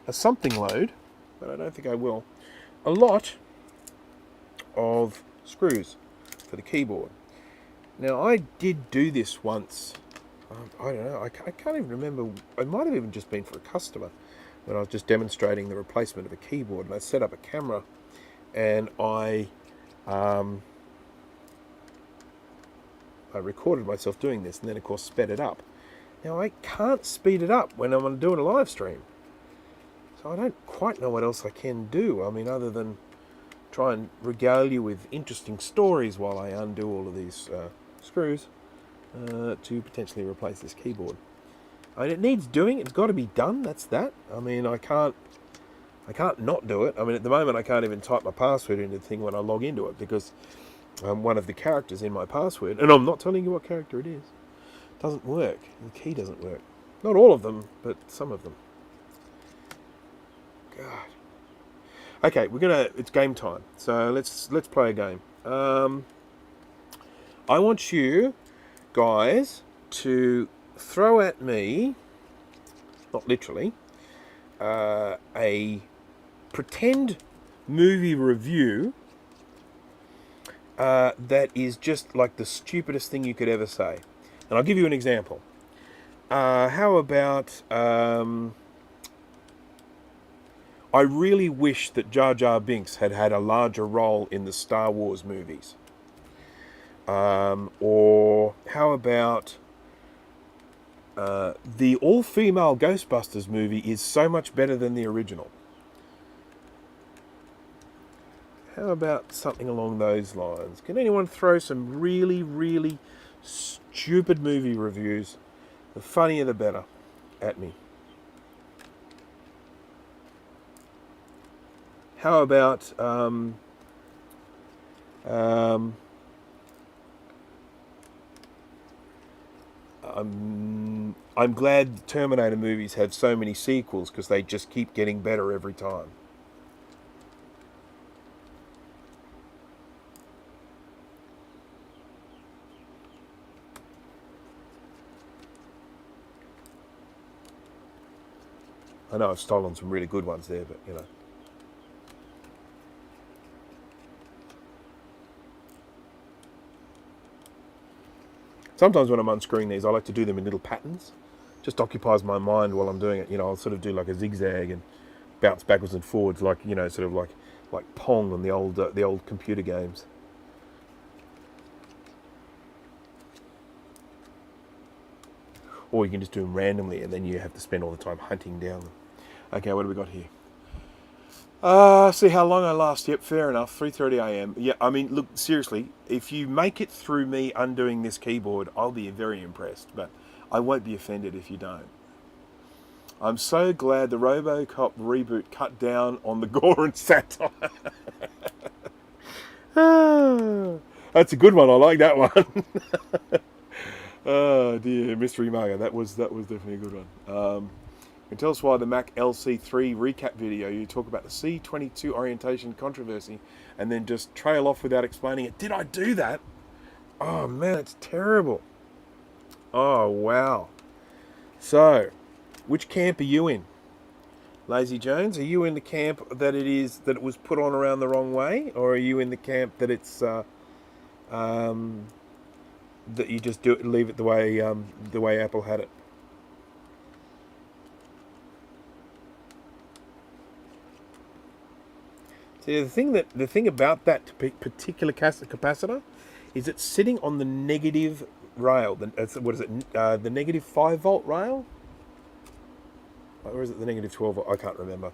a something load, but I don't think I will, a lot of screws for the keyboard. Now, I did do this once. I don't know, I can't even remember. It might have even just been for a customer when I was just demonstrating the replacement of a keyboard, and I set up a camera and I recorded myself doing this, and then of course sped it up. Now I can't speed it up when I'm doing a live stream, so I don't quite know what else I can do. I mean, other than try and regale you with interesting stories while I undo all of these screws to potentially replace this keyboard. I mean, it needs doing. It's got to be done. That's that. I mean, I can't not do it. I mean, at the moment, I can't even type my password into the thing when I log into it because one of the characters in my password, and I'm not telling you what character it is, doesn't work. The key doesn't work. Not all of them, but some of them. God. Okay, it's game time. So let's play a game. I want you guys to throw at me, not literally, a pretend movie review that is just like the stupidest thing you could ever say. And I'll give you an example. How about, I really wish that Jar Jar Binks had had a larger role in the Star Wars movies. Or how about the all-female Ghostbusters movie is so much better than the original. How about something along those lines? Can anyone throw some really, really stupid movie reviews, the funnier the better, at me? How about I'm glad Terminator movies have so many sequels because they just keep getting better every time. I know I've stolen some really good ones there, but Sometimes when I'm unscrewing these, I like to do them in little patterns. Just occupies my mind while I'm doing it. I'll sort of do like a zigzag and bounce backwards and forwards, like sort of like Pong on the old computer games. Or you can just do them randomly, and then you have to spend all the time hunting down them. Okay, what do we got here? See how long I last. Yep, fair enough. 3:30 a.m. Yeah, I mean, look, seriously, if you make it through me undoing this keyboard, I'll be very impressed, but I won't be offended if you don't. I'm so glad the RoboCop reboot cut down on the gore and satire. That's a good one. I like that one. Oh dear, Mystery Margo. That was definitely a good one. And tell us why the Mac LC3 recap video, you talk about the C22 orientation controversy and then just trail off without explaining it. Did I do that? Oh man, it's terrible. Oh wow. So, which camp are you in? Lazy Jones, are you in the camp that it was put on around the wrong way, or are you in the camp that it's that you just do it, leave it the way Apple had it. See, the thing about that particular capacitor is it's sitting on the negative rail. What is it? The negative 5 volt rail, or is it the negative 12 volt? I can't remember.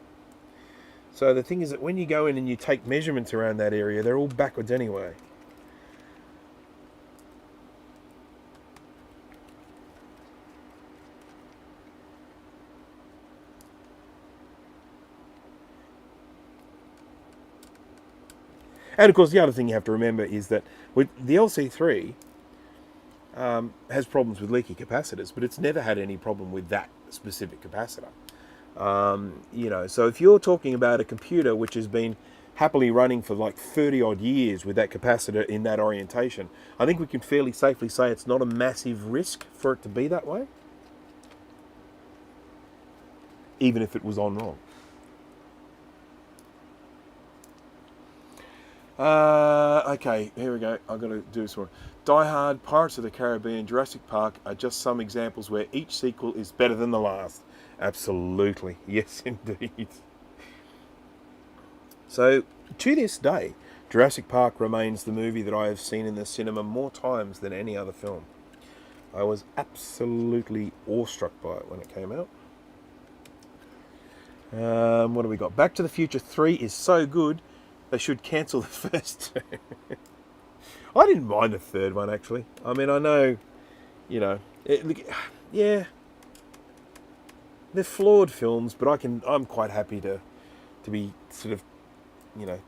So the thing is that when you go in and you take measurements around that area, they're all backwards anyway. And of course, the other thing you have to remember is that with the LC3 has problems with leaky capacitors, but it's never had any problem with that specific capacitor. So if you're talking about a computer which has been happily running for like 30 odd years with that capacitor in that orientation, I think we can fairly safely say it's not a massive risk for it to be that way, even if it was on wrong. Okay, here we go. I've got to do this one. Die Hard, Pirates of the Caribbean, Jurassic Park are just some examples where each sequel is better than the last. Absolutely. Yes, indeed. So, to this day, Jurassic Park remains the movie that I have seen in the cinema more times than any other film. I was absolutely awestruck by it when it came out. What do we got? Back to the Future 3 is so good, they should cancel the first two. I didn't mind the third one, actually. I mean, I know, yeah, they're flawed films, but I'm quite happy to be sort of,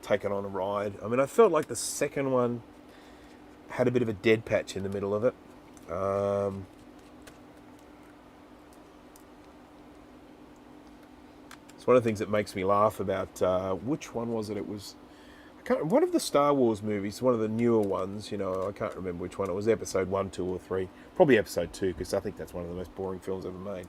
taken on a ride. I mean, I felt like the second one had a bit of a dead patch in the middle of it. It's one of the things that makes me laugh about, which one was it? It was, one of the Star Wars movies, one of the newer ones, I can't remember which one. It was episode 1, 2 or 3. Probably episode 2, because I think that's one of the most boring films ever made.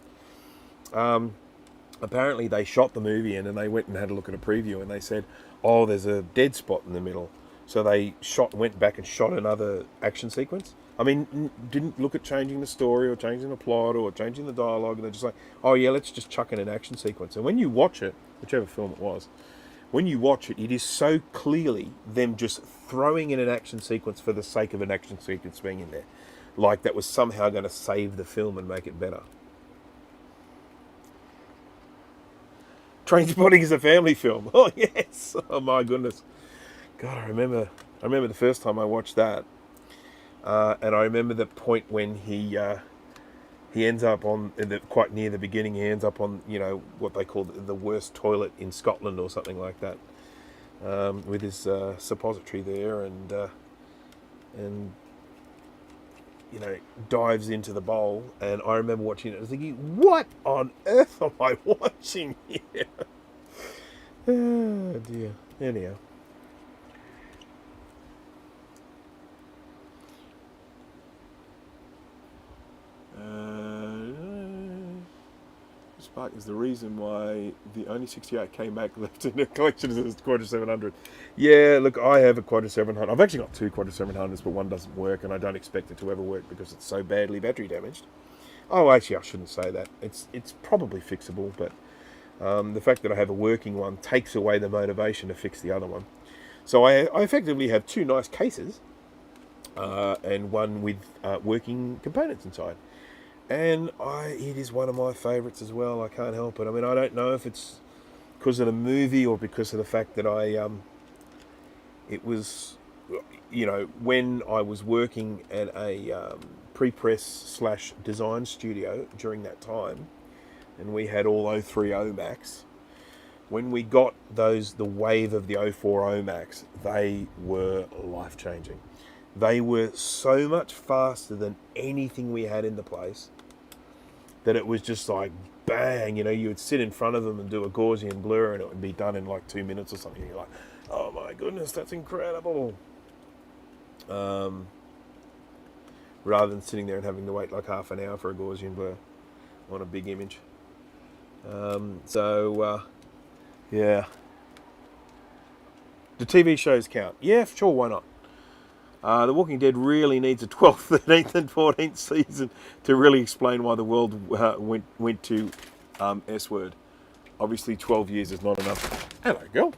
Apparently they shot the movie in and they went and had a look at a preview and they said, oh, there's a dead spot in the middle. So they went back and shot another action sequence. I mean, didn't look at changing the story or changing the plot or changing the dialogue. And they're just like, oh yeah, let's just chuck in an action sequence. And when you watch it, whichever film it was, when you watch it, it is so clearly them just throwing in an action sequence for the sake of an action sequence being in there. Like that was somehow going to save the film and make it better. Trainspotting is a family film. Oh, yes. Oh, my goodness. God, I remember the first time I watched that. And I remember the point when he ends up on, quite near the beginning, he ends up on, what they call the worst toilet in Scotland or something like that. With his suppository there and dives into the bowl. And I remember watching it and thinking, what on earth am I watching here? Oh, dear. Anyhow. Spark is the reason why the only 68K Mac left in the collection is the Quadra 700. Yeah, look, I have a Quadra 700. I've actually got two Quadra 700s, but one doesn't work, and I don't expect it to ever work because it's so badly battery damaged. Oh, actually, I shouldn't say that. It's probably fixable, but the fact that I have a working one takes away the motivation to fix the other one. So I effectively have two nice cases, and one with working components inside. And it is one of my favourites as well. I can't help it. I mean, I don't know if it's because of the movie or because of the fact that it was, when I was working at a pre-press / design studio during that time, and we had all 030 Macs. When we got the wave of the 040 Macs, they were life-changing. They were so much faster than anything we had in the place that it was just like, bang, you would sit in front of them and do a Gaussian blur and it would be done in like 2 minutes or something. You're like, oh my goodness, that's incredible. Rather than sitting there and having to wait like half an hour for a Gaussian blur on a big image. Yeah. Do TV shows count? Yeah, sure, why not? The Walking Dead really needs a 12th, 13th and 14th season to really explain why the world went to S word. Obviously 12 years is not enough. Hello, girl.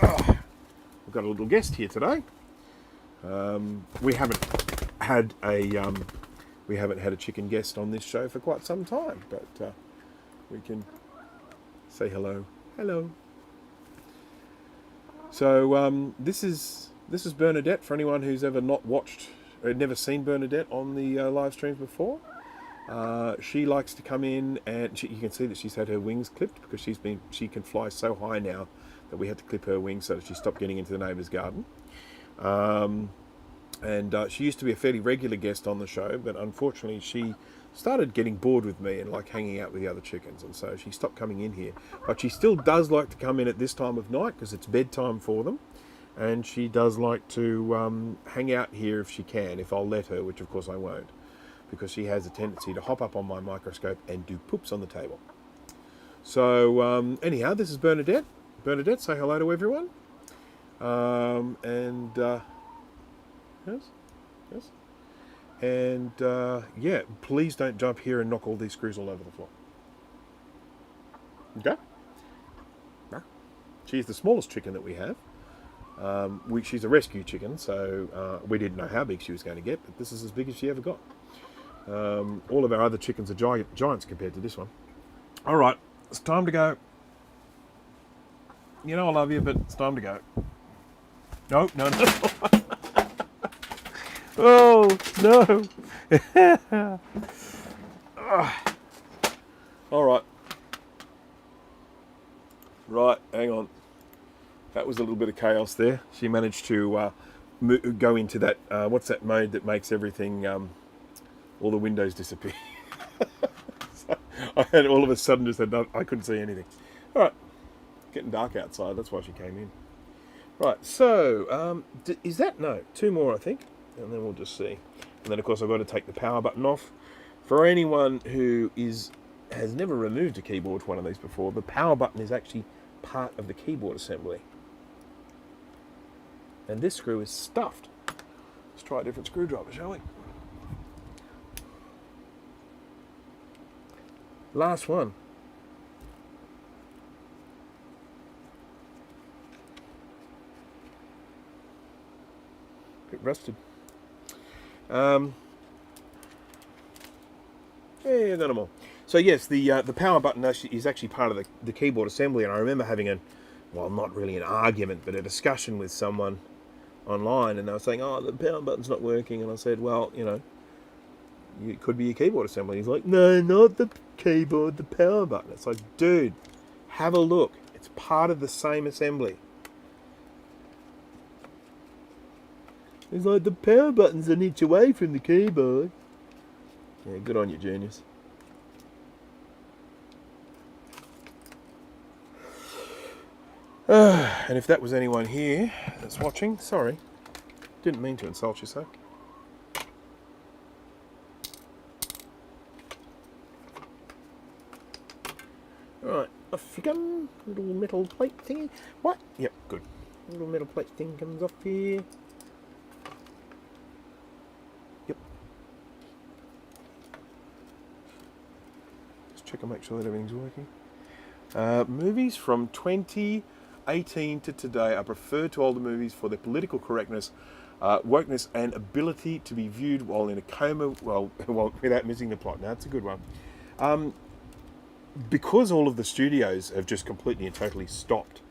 We've got a little guest here today. We haven't had a chicken guest on this show for quite some time, but we can say hello. Hello. So this is Bernadette. For anyone who's ever not watched or never seen Bernadette on the live streams before, she likes to come in and you can see that she's had her wings clipped because she can fly so high now that we had to clip her wings so that she stopped getting into the neighbour's garden. And she used to be a fairly regular guest on the show, but unfortunately she started getting bored with me and like hanging out with the other chickens, and so she stopped coming in here. But she still does like to come in at this time of night because it's bedtime for them, and she does like to hang out here if she can, if I'll let her, which of course I won't, because she has a tendency to hop up on my microscope and do poops on the table. So anyhow, this is Bernadette. Bernadette, say hello to everyone. Yes. And yeah, please don't jump here and knock all these screws all over the floor. Okay? No. She's the smallest chicken that we have. She's a rescue chicken, so we didn't know how big she was going to get, but this is as big as she ever got. All of our other chickens are giants compared to this one. All right, it's time to go. You know I love you, but it's time to go. No. Oh, no. All right. Right, hang on. That was a little bit of chaos there. She managed to go into that, what's that mode that makes everything, all the windows disappear. So I had all of a sudden just had I couldn't see anything. All right. Getting dark outside, that's why she came in. Right, so, is that? No, two more, I think. And then we'll just see. And then, of course, I've got to take the power button off. For anyone who has never removed a keyboard for one of these before, the power button is actually part of the keyboard assembly. And this screw is stuffed. Let's try a different screwdriver, shall we? Last one. Bit rusted. Yeah, got them all. So yes, the power button is actually part of the keyboard assembly, and I remember having not really an argument, but a discussion with someone online, and they were saying, "Oh, the power button's not working," and I said, "Well, it could be your keyboard assembly." He's like, "No, not the keyboard, the power button." It's like, dude, have a look. It's part of the same assembly. It's like, the power button's an inch away from the keyboard. Yeah, good on you, genius. And if that was anyone here that's watching, sorry. Didn't mean to insult you, sir. Right, off you come. Little metal plate thingy. What? Yep, good. Little metal plate thing comes off here. Yep. Just check and make sure that everything's working. Movies from 2018 to today are preferred to older movies for their political correctness, wokeness, and ability to be viewed while in a coma, well without missing the plot. Now, that's a good one. Because all of the studios have just completely and totally stopped,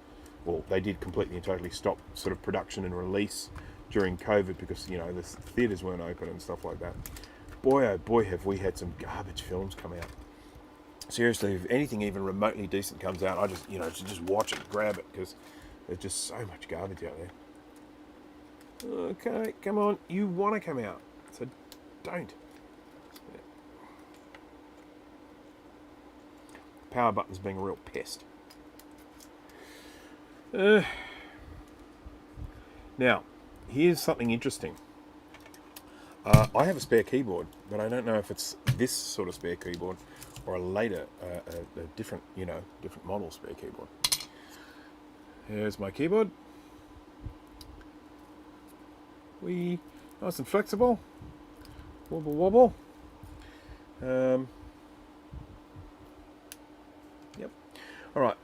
well, they did completely and totally stop sort of production and release during COVID because, the theatres weren't open and stuff like that. Boy, oh boy, have we had some garbage films come out. Seriously, if anything even remotely decent comes out, I just, just watch it, grab it, because there's just so much garbage out there. Okay, come on, you want to come out, so don't. Power button's being a real pest. Now, here's something interesting. I have a spare keyboard, but I don't know if it's this sort of spare keyboard or a later, a different, different model spare keyboard. Here's my keyboard. We nice and flexible. Wobble wobble. Yep. All right.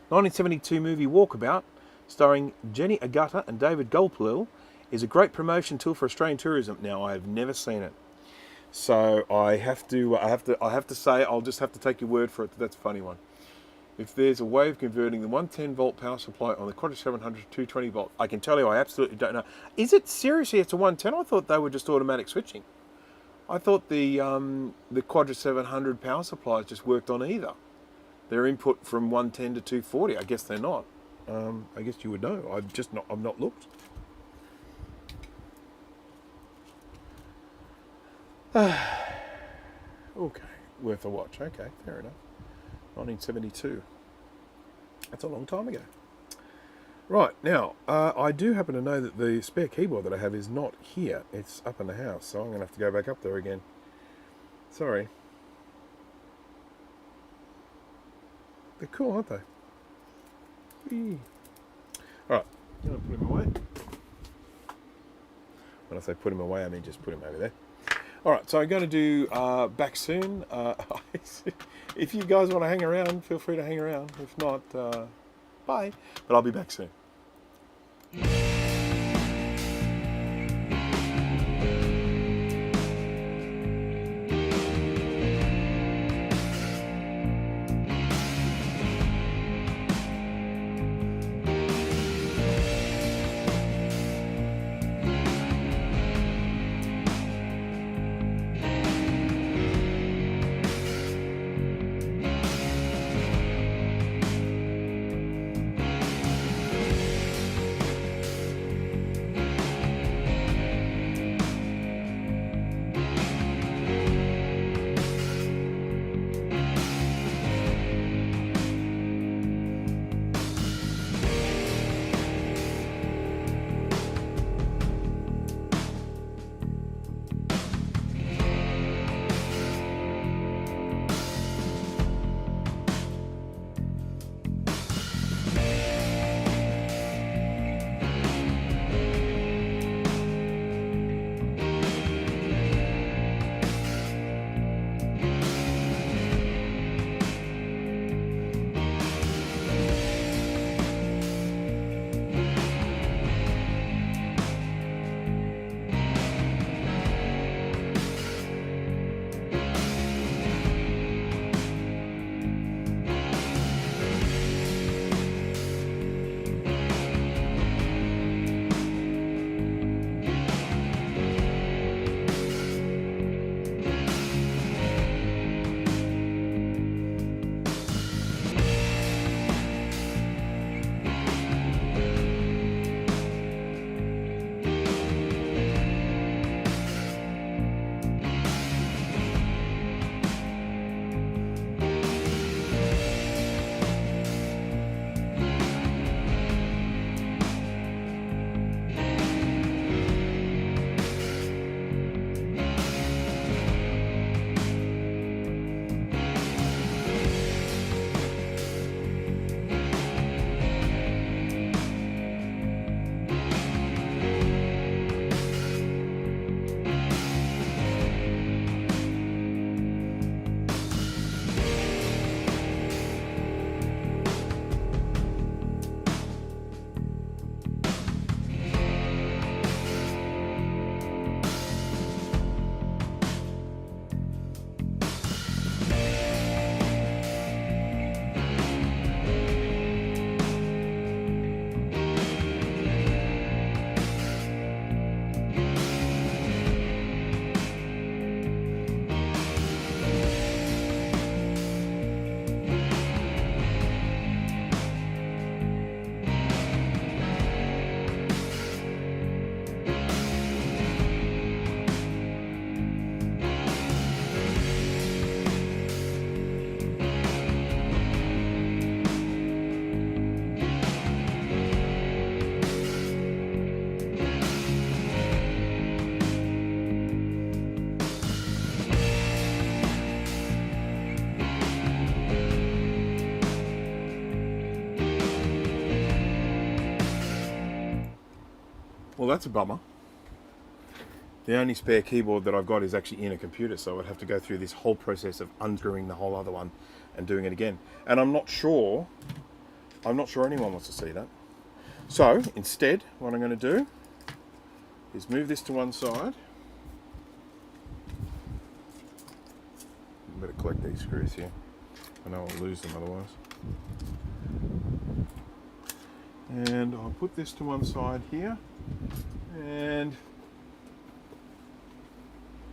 1972 movie Walkabout, starring Jenny Agutta and David Goldblum, is a great promotion tool for Australian tourism. Now, I have never seen it, so I have to say, I'll just have to take your word for it. That's a funny one. If there's a way of converting the 110 volt power supply on the Quadra 700 to 220 volt, I can tell you I absolutely don't know. Is it seriously it's a 110? I thought they were just automatic switching. I thought the Quadra 700 power supplies just worked on either. Their input from 110 to 240. I guess they're not. I guess you would know. I've not looked. Okay, worth a watch. Okay, fair enough. 1972. That's a long time ago. Right, now, I do happen to know that the spare keyboard that I have is not here. It's up in the house, so I'm going to have to go back up there again. Sorry. They're cool, aren't they? Whee. Alright, I'm going to put him away. When I say put him away, I mean just put him over there. Alright, so I'm going to do back soon. If you guys want to hang around, feel free to hang around. If not, bye. But I'll be back soon. Well, that's a bummer. The only spare keyboard that I've got is actually in a computer, so I'd have to go through this whole process of unscrewing the whole other one and doing it again. And I'm not sure anyone wants to see that. So instead, what I'm going to do is move this to one side. I better collect these screws here. I know I'll lose them otherwise. And I'll put this to one side here. And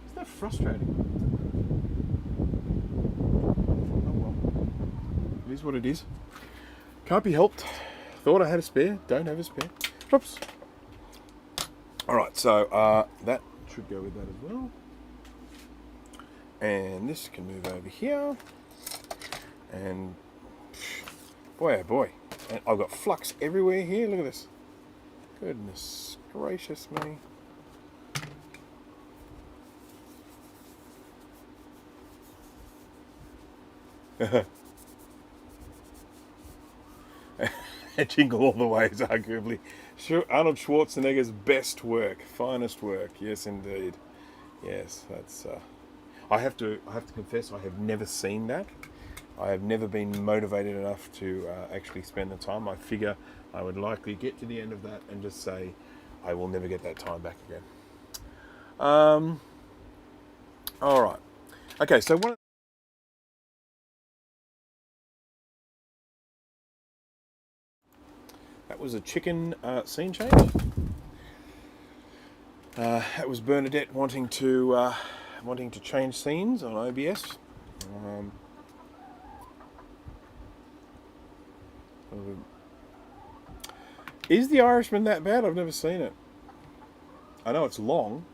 isn't that frustrating? Oh well. It is what it is. Can't be helped. Thought I had a spare. Don't have a spare. Oops. Alright, so that should go with that as well. And this can move over here. And boy, oh boy. And I've got flux everywhere here. Look at this. Goodness gracious me. Jingle all the ways, arguably. Arnold Schwarzenegger's best work, finest work. Yes, indeed. Yes, that's. I have to confess, I have never seen that. I have never been motivated enough to actually spend the time. I figure I would likely get to the end of that and just say, I will never get that time back again. All right. Okay, so one. That was a chicken scene change. That was Bernadette wanting to change scenes on OBS. Is The Irishman that bad? I've never seen it. I know it's long.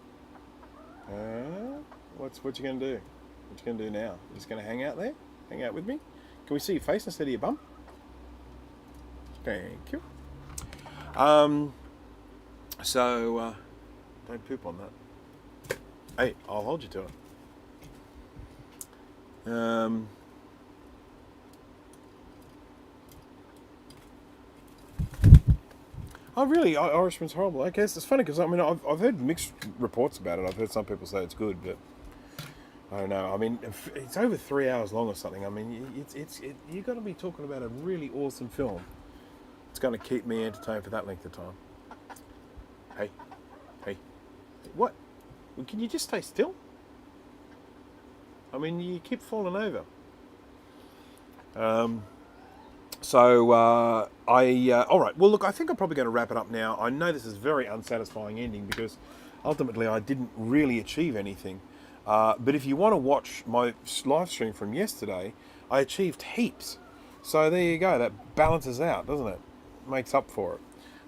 What you going to do? What you going to do now? You just going to hang out there? Hang out with me? Can we see your face instead of your bum? Thank you. So don't poop on that. Hey, I'll hold you to it. Oh, really? Irishman's horrible. I guess it's funny because I mean I've heard mixed reports about it. I've heard some people say it's good, but I don't know. I mean, it's over 3 hours long or something. I mean, you got to be talking about a really awesome film. It's going to keep me entertained for that length of time. Hey, what? Can you just stay still? I mean, you keep falling over. All right. Well, look, I think I'm probably going to wrap it up now. I know this is a very unsatisfying ending because ultimately I didn't really achieve anything. But if you want to watch my live stream from yesterday, I achieved heaps. So there you go. That balances out, doesn't it? Makes up for it.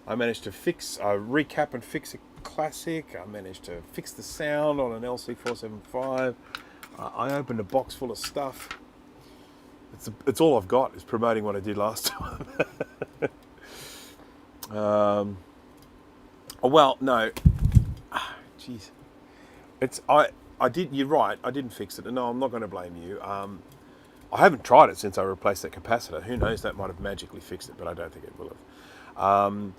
I managed to recap and fix a classic. I managed to fix the sound on an LC475. I opened a box full of stuff. It's all I've got is promoting what I did last time. Well, no. Jeez. I did. You're right. I didn't fix it. And no, I'm not going to blame you. I haven't tried it since I replaced that capacitor. Who knows? That might have magically fixed it, but I don't think it will have.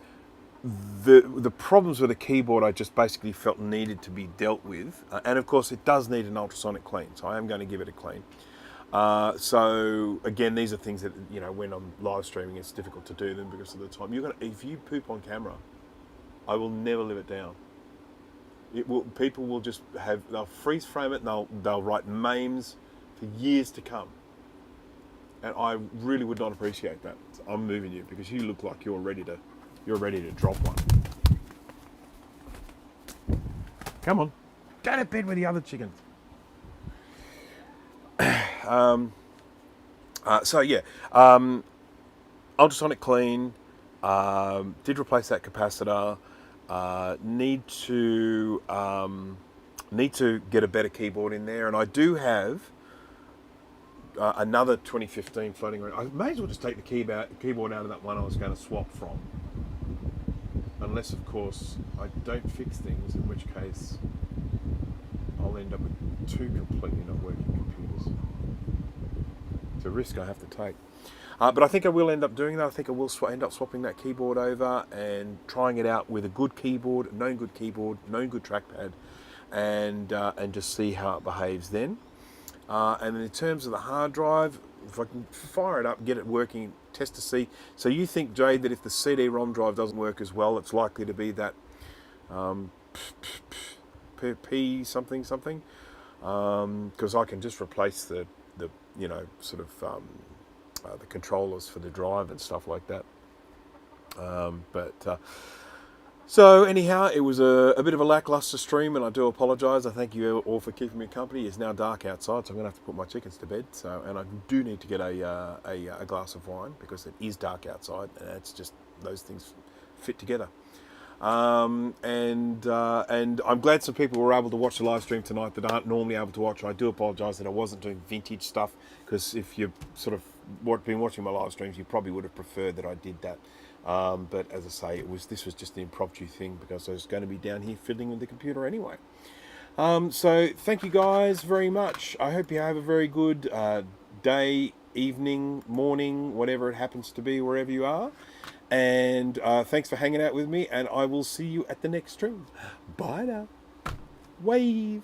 The problems with the keyboard I just basically felt needed to be dealt with, and of course it does need an ultrasonic clean, so I am going to give it a clean. So again, these are things that when I'm live streaming, it's difficult to do them because of the time. If you poop on camera, I will never live it down. People will just they'll freeze frame it and they'll write memes for years to come. And I really would not appreciate that. So I'm moving you because you look like you're ready to drop one. Come on, go to bed with the other chickens. Ultrasonic clean. Did replace that capacitor. Need to get a better keyboard in there, and I do have another 2015 floating around. I may as well just take the keyboard out of that one I was going to swap from. Unless, of course, I don't fix things, in which case I'll end up with two completely not working computers. It's a risk I have to take. But I think I will end up doing that. I think I will end up swapping that keyboard over and trying it out with a good keyboard, known good trackpad, and just see how it behaves then. And in terms of the hard drive, if I can fire it up, get it working, test to see. So you think, Jade, that if the CD-ROM drive doesn't work as well, it's likely to be that P something something? Because I can just replace the sort of the controllers for the drive and stuff like that. So anyhow, it was a bit of a lackluster stream, and I do apologise. I thank you all for keeping me company. It's now dark outside, so I'm going to have to put my chickens to bed. And I do need to get a glass of wine because it is dark outside, and it's just those things fit together. And I'm glad some people were able to watch the live stream tonight that aren't normally able to watch. I do apologise that I wasn't doing vintage stuff, because if you've sort of been watching my live streams, you probably would have preferred that I did that. But as I say, this was just the impromptu thing because I was going to be down here fiddling with the computer anyway. So thank you guys very much. I hope you have a very good day, evening, morning, whatever it happens to be, wherever you are. And thanks for hanging out with me, and I will see you at the next stream. Bye now. Wave.